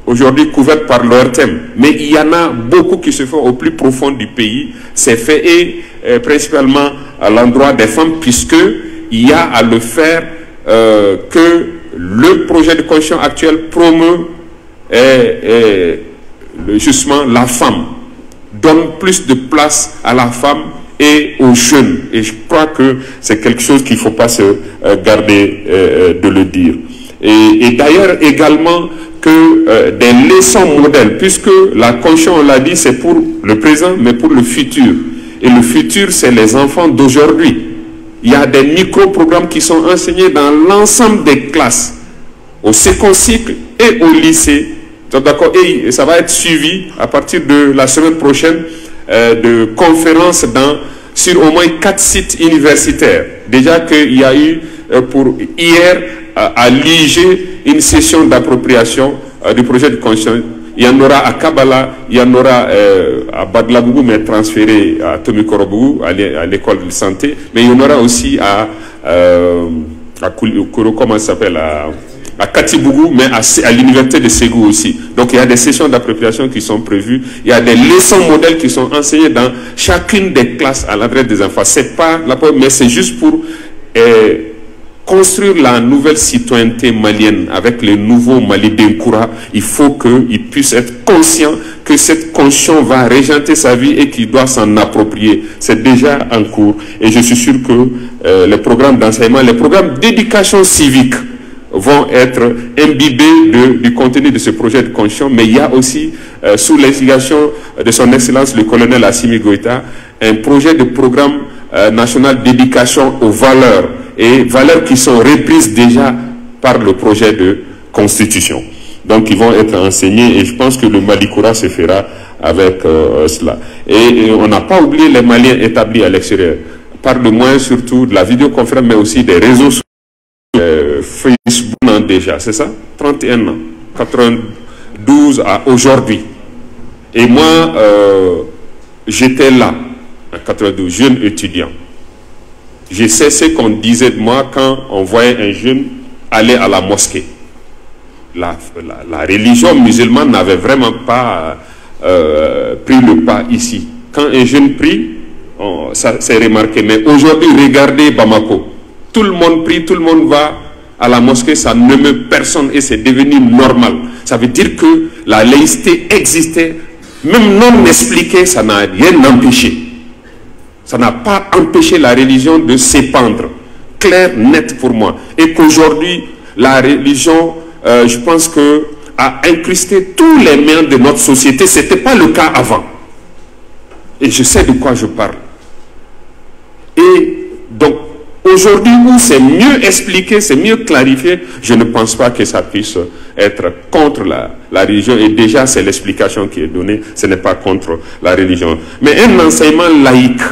aujourd'hui couvertes par leur thème. Mais il y en a beaucoup qui se font au plus profond du pays. C'est fait et principalement à l'endroit des femmes, puisque il y a à le faire que le projet de conscience actuel promeut justement la femme, donne plus de place à la femme et aux jeunes. Et je crois que c'est quelque chose qu'il ne faut pas se garder de le dire. Et d'ailleurs également que des leçons modèles, puisque la conscience, on l'a dit, c'est pour le présent, mais pour le futur. Et le futur, c'est les enfants d'aujourd'hui. Il y a des micro-programmes qui sont enseignés dans l'ensemble des classes. au second cycle et au lycée. D'accord, et ça va être suivi à partir de la semaine prochaine de conférences sur au moins 4 sites universitaires. Déjà qu'il y a eu pour hier à l'IG une session d'appropriation du projet de constitution. Il y en aura à Kabbalah, il y en aura à Badlabougou, mais transféré à Tomikorobougou, à l'école de santé, mais il y en aura aussi à comment ça s'appelle, à Katibougou, mais à l'université de Ségou aussi. Donc il y a des sessions d'appropriation qui sont prévues, il y a des leçons modèles qui sont enseignées dans chacune des classes à l'adresse des enfants. C'est pas la première, mais c'est juste pour construire la nouvelle citoyenneté malienne avec le nouveau Mali d'Inkoura. Il faut qu'il puisse être conscient que cette conscience va régenter sa vie et qu'il doit s'en approprier. C'est déjà en cours et je suis sûr que les programmes d'enseignement, les programmes d'éducation civique vont être imbibés du contenu de ce projet de conscience, mais il y a aussi, sous l'instigation de son Excellence le colonel Assimi Goïta, un projet de programme national d'éducation aux valeurs, et valeurs qui sont reprises déjà par le projet de constitution. Donc ils vont être enseignés et je pense que le Malikoura se fera avec cela. Et on n'a pas oublié les Maliens établis à l'extérieur, par le moins surtout de la vidéoconférence, mais aussi des réseaux sociaux. Facebook déjà, c'est ça? 31 ans, 92 à aujourd'hui. Et moi, j'étais là, en 92, jeune étudiant. Je sais ce qu'on disait de moi quand on voyait un jeune aller à la mosquée. La religion musulmane n'avait vraiment pas pris le pas ici. Quand un jeune prie, ça s'est remarqué. Mais aujourd'hui, regardez Bamako. Tout le monde prie, tout le monde va à la mosquée, ça ne meut personne et c'est devenu normal. Ça veut dire que la laïcité existait, même non expliquée, ça n'a rien empêché. Ça n'a pas empêché la religion de s'épandre. Clair, net pour moi. Et qu'aujourd'hui, la religion, je pense que a incrusté tous les méandres de notre société. Ce n'était pas le cas avant. Et je sais de quoi je parle. Et donc, aujourd'hui où c'est mieux expliqué, c'est mieux clarifié, je ne pense pas que ça puisse être contre la religion. Et déjà, c'est l'explication qui est donnée, ce n'est pas contre la religion. Mais un enseignement laïque,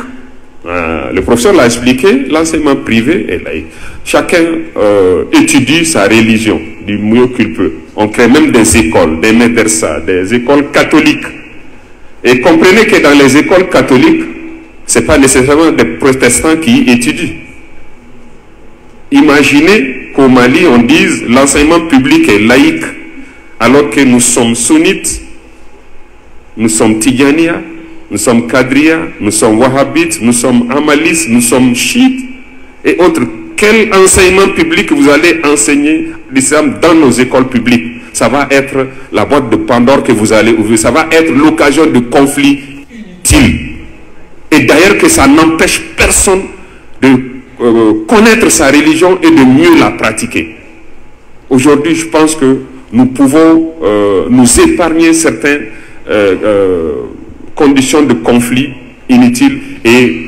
le professeur l'a expliqué, l'enseignement privé est laïque. Chacun étudie sa religion du mieux qu'il peut. On crée même des écoles, des médersa, des écoles catholiques. Et comprenez que dans les écoles catholiques, ce n'est pas nécessairement des protestants qui étudient. Imaginez qu'au Mali, on dise l'enseignement public est laïque, alors que nous sommes sunnites, nous sommes Tidjania, nous sommes Kadria, nous sommes Wahhabites, nous sommes Amalis, nous sommes chiites et autres. Quel enseignement public vous allez enseigner l'islam dans nos écoles publiques? Ça va être la boîte de Pandore que vous allez ouvrir. Ça va être l'occasion de conflits inutiles. Et d'ailleurs que ça n'empêche personne de connaître sa religion et de mieux la pratiquer. Aujourd'hui, je pense que nous pouvons nous épargner certaines conditions de conflit inutiles et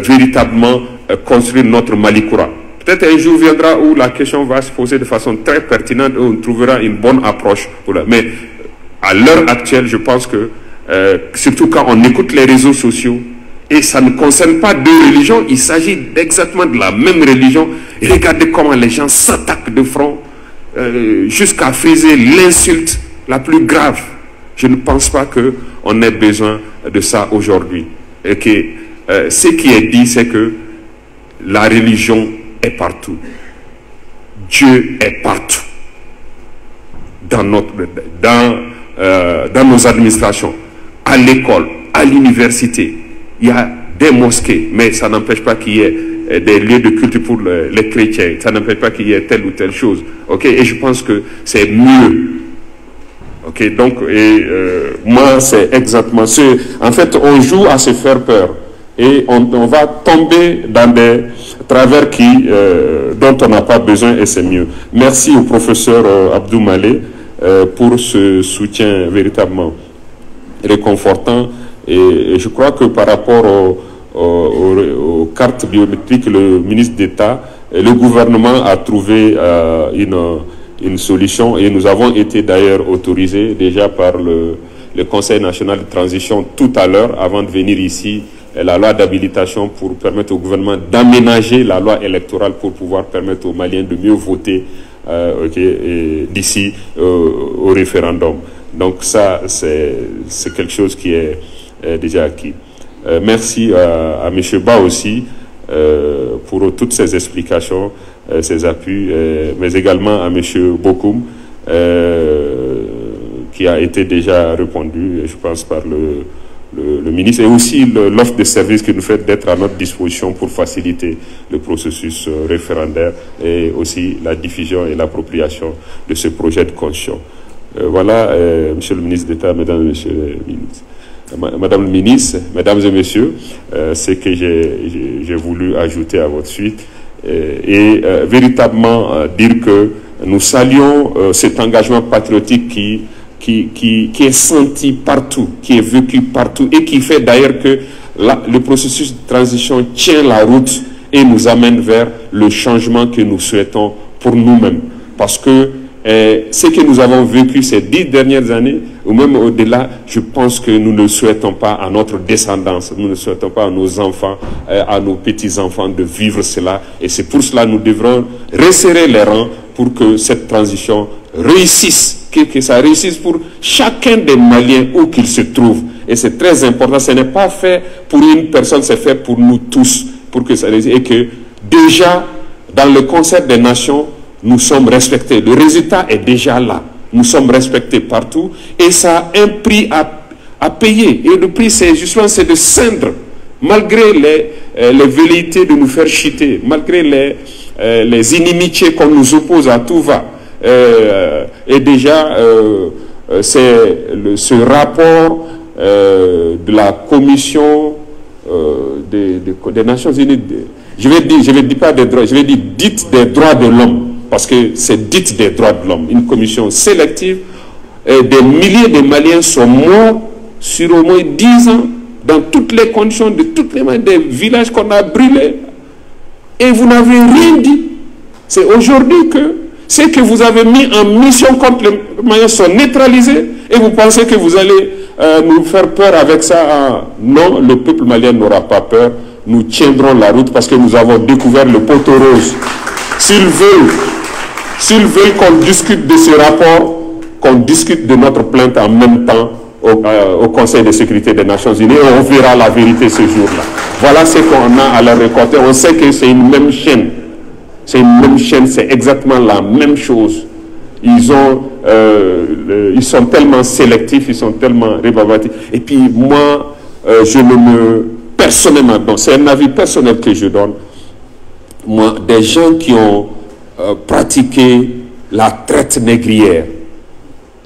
véritablement construire notre Malikoura. Peut-être un jour viendra où la question va se poser de façon très pertinente et on trouvera une bonne approche. Mais à l'heure actuelle, je pense que, surtout quand on écoute les réseaux sociaux, et ça ne concerne pas deux religions, il s'agit exactement de la même religion. Et regardez comment les gens s'attaquent de front jusqu'à friser l'insulte la plus grave. Je ne pense pas qu'on ait besoin de ça aujourd'hui. Et que ce qui est dit, c'est que la religion est partout. Dieu est partout. Dans nos administrations, à l'école, à l'université. Il y a des mosquées, mais ça n'empêche pas qu'il y ait des lieux de culte pour les chrétiens. Ça n'empêche pas qu'il y ait telle ou telle chose. Okay? Et je pense que c'est mieux. Okay? Donc, moi, c'est exactement ce... En fait, on joue à se faire peur. Et on va tomber dans des travers dont on n'a pas besoin et c'est mieux. Merci au professeur Abdou Malé pour ce soutien véritablement réconfortant. Et je crois que par rapport aux cartes biométriques, le ministre d'État et le gouvernement a trouvé une solution et nous avons été d'ailleurs autorisés déjà par le Conseil national de transition tout à l'heure, avant de venir ici, la loi d'habilitation pour permettre au gouvernement d'aménager la loi électorale pour pouvoir permettre aux Maliens de mieux voter d'ici au référendum. Donc ça, c'est quelque chose qui est déjà acquis. Merci à M. Ba aussi pour toutes ces explications, ces appuis, mais également à M. Bokoum, qui a été déjà répondu, je pense, par le ministre, et aussi l'offre de service que nous fait d'être à notre disposition pour faciliter le processus référendaire et aussi la diffusion et l'appropriation de ce projet de constitution. Voilà, Monsieur le ministre d'État, Mesdames et Messieurs les ministres. Madame le ministre, Mesdames et Messieurs, ce que j'ai voulu ajouter à votre suite et véritablement dire que nous saluons cet engagement patriotique qui est senti partout, qui est vécu partout et qui fait d'ailleurs que le processus de transition tient la route et nous amène vers le changement que nous souhaitons pour nous-mêmes. Parce que ce que nous avons vécu ces 10 dernières années, ou même au-delà, je pense que nous ne souhaitons pas à notre descendance, nous ne souhaitons pas à nos enfants, à nos petits-enfants de vivre cela. Et c'est pour cela que nous devrons resserrer les rangs pour que cette transition réussisse, que ça réussisse pour chacun des Maliens où qu'il se trouve. Et c'est très important, ce n'est pas fait pour une personne, c'est fait pour nous tous, pour que ça réussisse. Et que déjà, dans le concert des nations, nous sommes respectés. Le résultat est déjà là. Nous sommes respectés partout et ça a un prix à payer. Et le prix, c'est justement de cindre, malgré les velléités de nous faire chuter, malgré les inimitiés qu'on nous oppose à tout va. Et déjà, c'est ce rapport de la Commission des Nations Unies, je vais dire pas des droits, je vais dire dite des droits de l'homme. Parce que c'est dite des droits de l'homme, une commission sélective. Des milliers de Maliens sont morts sur au moins 10 ans, dans toutes les conditions, des villages qu'on a brûlés. Et vous n'avez rien dit. C'est aujourd'hui que ce que vous avez mis en mission contre les Maliens sont neutralisés et vous pensez que vous allez nous faire peur avec ça. Non, le peuple malien n'aura pas peur. Nous tiendrons la route parce que nous avons découvert le poteau rose. S'ils veulent qu'on discute de ce rapport, qu'on discute de notre plainte en même temps au Conseil de sécurité des Nations Unies, et on verra la vérité ce jour-là. Voilà ce qu'on a à leur récolter. On sait que c'est une même chaîne. C'est une même chaîne, c'est exactement la même chose. Ils sont tellement sélectifs, ils sont tellement rébarbatifs. Et puis moi, je ne me... Personnellement, c'est un avis personnel que je donne. Moi, des gens qui ont pratiqué la traite négrière,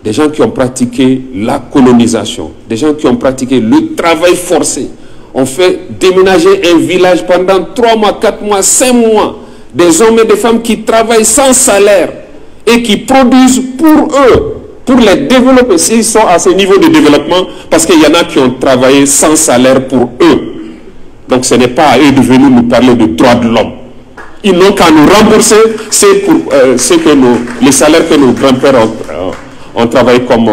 des gens qui ont pratiqué la colonisation, des gens qui ont pratiqué le travail forcé, ont fait déménager un village pendant 3 mois, 4 mois, 5 mois, des hommes et des femmes qui travaillent sans salaire et qui produisent pour eux, pour les développer, s'ils sont à ce niveau de développement, parce qu'il y en a qui ont travaillé sans salaire pour eux. Donc ce n'est pas à eux de venir nous parler de droits de l'homme. Ils n'ont qu'à nous rembourser les salaires que nos grands-pères ont travaillé comme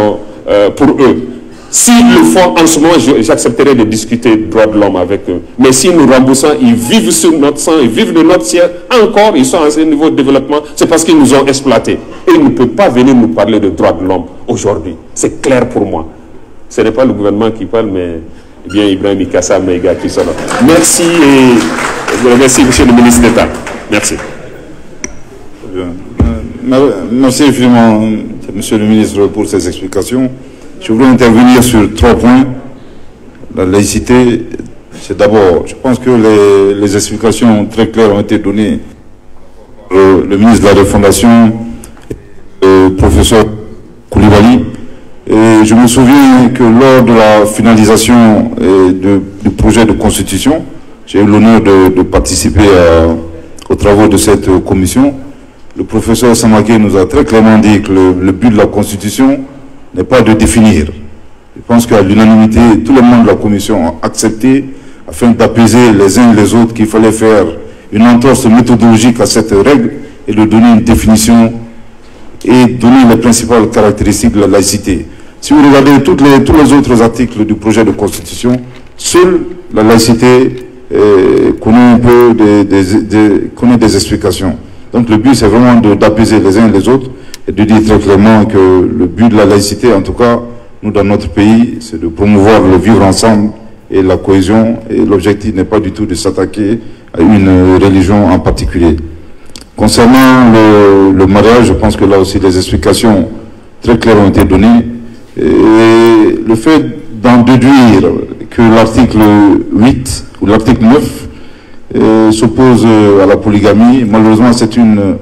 pour eux. S'ils le font en ce moment, j'accepterai de discuter de droits de l'homme avec eux. Mais si nous remboursons, ils vivent sur notre sang, ils vivent de notre ciel, encore, ils sont à ce niveau de développement, c'est parce qu'ils nous ont exploités. Et ils ne peuvent pas venir nous parler de droits de l'homme aujourd'hui. C'est clair pour moi. Ce n'est pas le gouvernement qui parle, mais bien Ibrahim Ikassa Meiga qui sont là. Merci et merci, monsieur le ministre d'État. Merci.
Merci infiniment, monsieur le ministre, pour ces explications. Je voudrais intervenir sur 3 points. La laïcité, c'est d'abord, je pense que les explications très claires ont été données par le ministre de la Refondation, le professeur Koulibaly. Et je me souviens que lors de la finalisation du projet de constitution, j'ai eu l'honneur de participer aux travaux de cette commission. Le professeur Samaké nous a très clairement dit que le but de la constitution n'est pas de définir. Je pense qu'à l'unanimité, tous les membres de la commission ont accepté, afin d'apaiser les uns et les autres, qu'il fallait faire une entorse méthodologique à cette règle et de donner une définition et donner les principales caractéristiques de la laïcité. Si vous regardez tous les autres articles du projet de constitution, seule la laïcité connaît un peu connaît des explications. Donc le but, c'est vraiment d'apaiser les uns les autres et de dire très clairement que le but de la laïcité, en tout cas, nous dans notre pays, c'est de promouvoir le vivre ensemble et la cohésion, et l'objectif n'est pas du tout de s'attaquer à une religion en particulier. Concernant le mariage, je pense que là aussi les explications très claires ont été données. Et le fait d'en déduire que l'article 8 ou l'article 9 s'oppose à la polygamie, malheureusement c'est une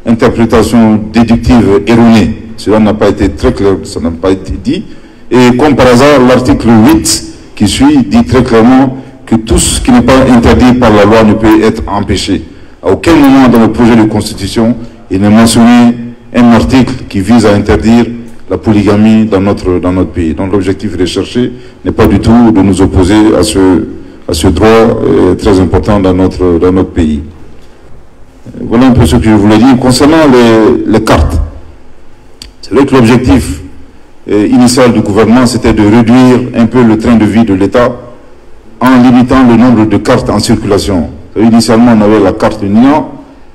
interprétation déductive erronée. Cela n'a pas été très clair, ça n'a pas été dit. Et comme par hasard, l'article 8 qui suit dit très clairement que tout ce qui n'est pas interdit par la loi ne peut être empêché. À aucun moment dans le projet de constitution, il n'est mentionné un article qui vise à interdire la polygamie dans notre pays. Donc l'objectif recherché n'est pas du tout de nous opposer à ce droit très important dans notre pays. Voilà un peu ce que je voulais dire. Concernant les cartes, c'est vrai que l'objectif initial du gouvernement, c'était de réduire un peu le train de vie de l'État en limitant le nombre de cartes en circulation. Initialement, on avait la carte NINA,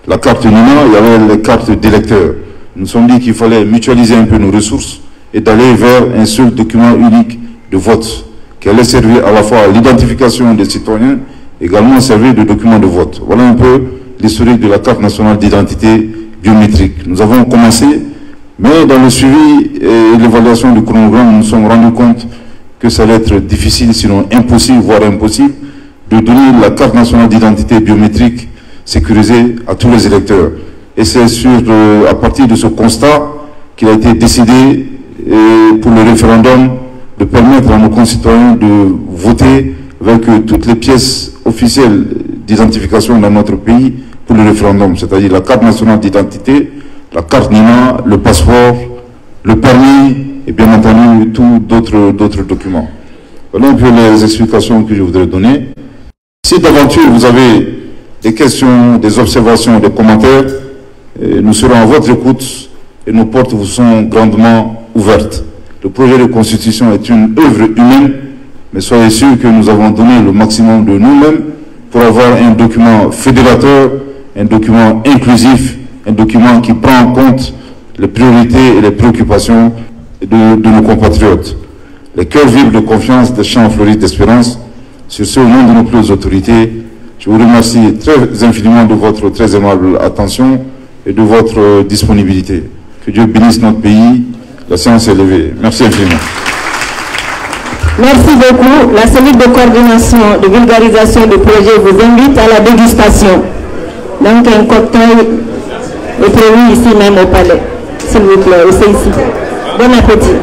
il y avait les cartes d'électeurs. Nous nous sommes dit qu'il fallait mutualiser un peu nos ressources et d'aller vers un seul document unique de vote qui allait servir à la fois à l'identification des citoyens, également servir de document de vote. Voilà un peu l'historique de la carte nationale d'identité biométrique. Nous avons commencé, mais dans le suivi et l'évaluation du chronogramme, nous nous sommes rendus compte que ça allait être difficile, sinon impossible, voire impossible, de donner la carte nationale d'identité biométrique sécurisée à tous les électeurs. Et c'est à partir de ce constat qu'il a été décidé pour le référendum de permettre à nos concitoyens de voter avec toutes les pièces officielles d'identification dans notre pays pour le référendum, c'est-à-dire la carte nationale d'identité, la carte NINA, le passeport, le permis et bien entendu tous d'autres documents. Voilà un peu les explications que je voudrais donner. Si d'aventure vous avez des questions, des observations, des commentaires, nous serons à votre écoute et nos portes vous sont grandement ouvertes. Le projet de constitution est une œuvre humaine, mais soyez sûrs que nous avons donné le maximum de nous-mêmes pour avoir un document fédérateur, un document inclusif, un document qui prend en compte les priorités et les préoccupations de nos compatriotes. Les cœurs vibrent de confiance des champs fleuris d'espérance. Sur ce, au nom de nos plus hautes autorités, je vous remercie très infiniment de votre très aimable attention et de votre disponibilité. Que Dieu bénisse notre pays. La séance est levée. Merci infiniment.
Merci beaucoup. La cellule de coordination de vulgarisation du projet vous invite à la dégustation. Donc un cocktail est prévu ici même au palais. S'il vous plaît, c'est ici. Bon appétit.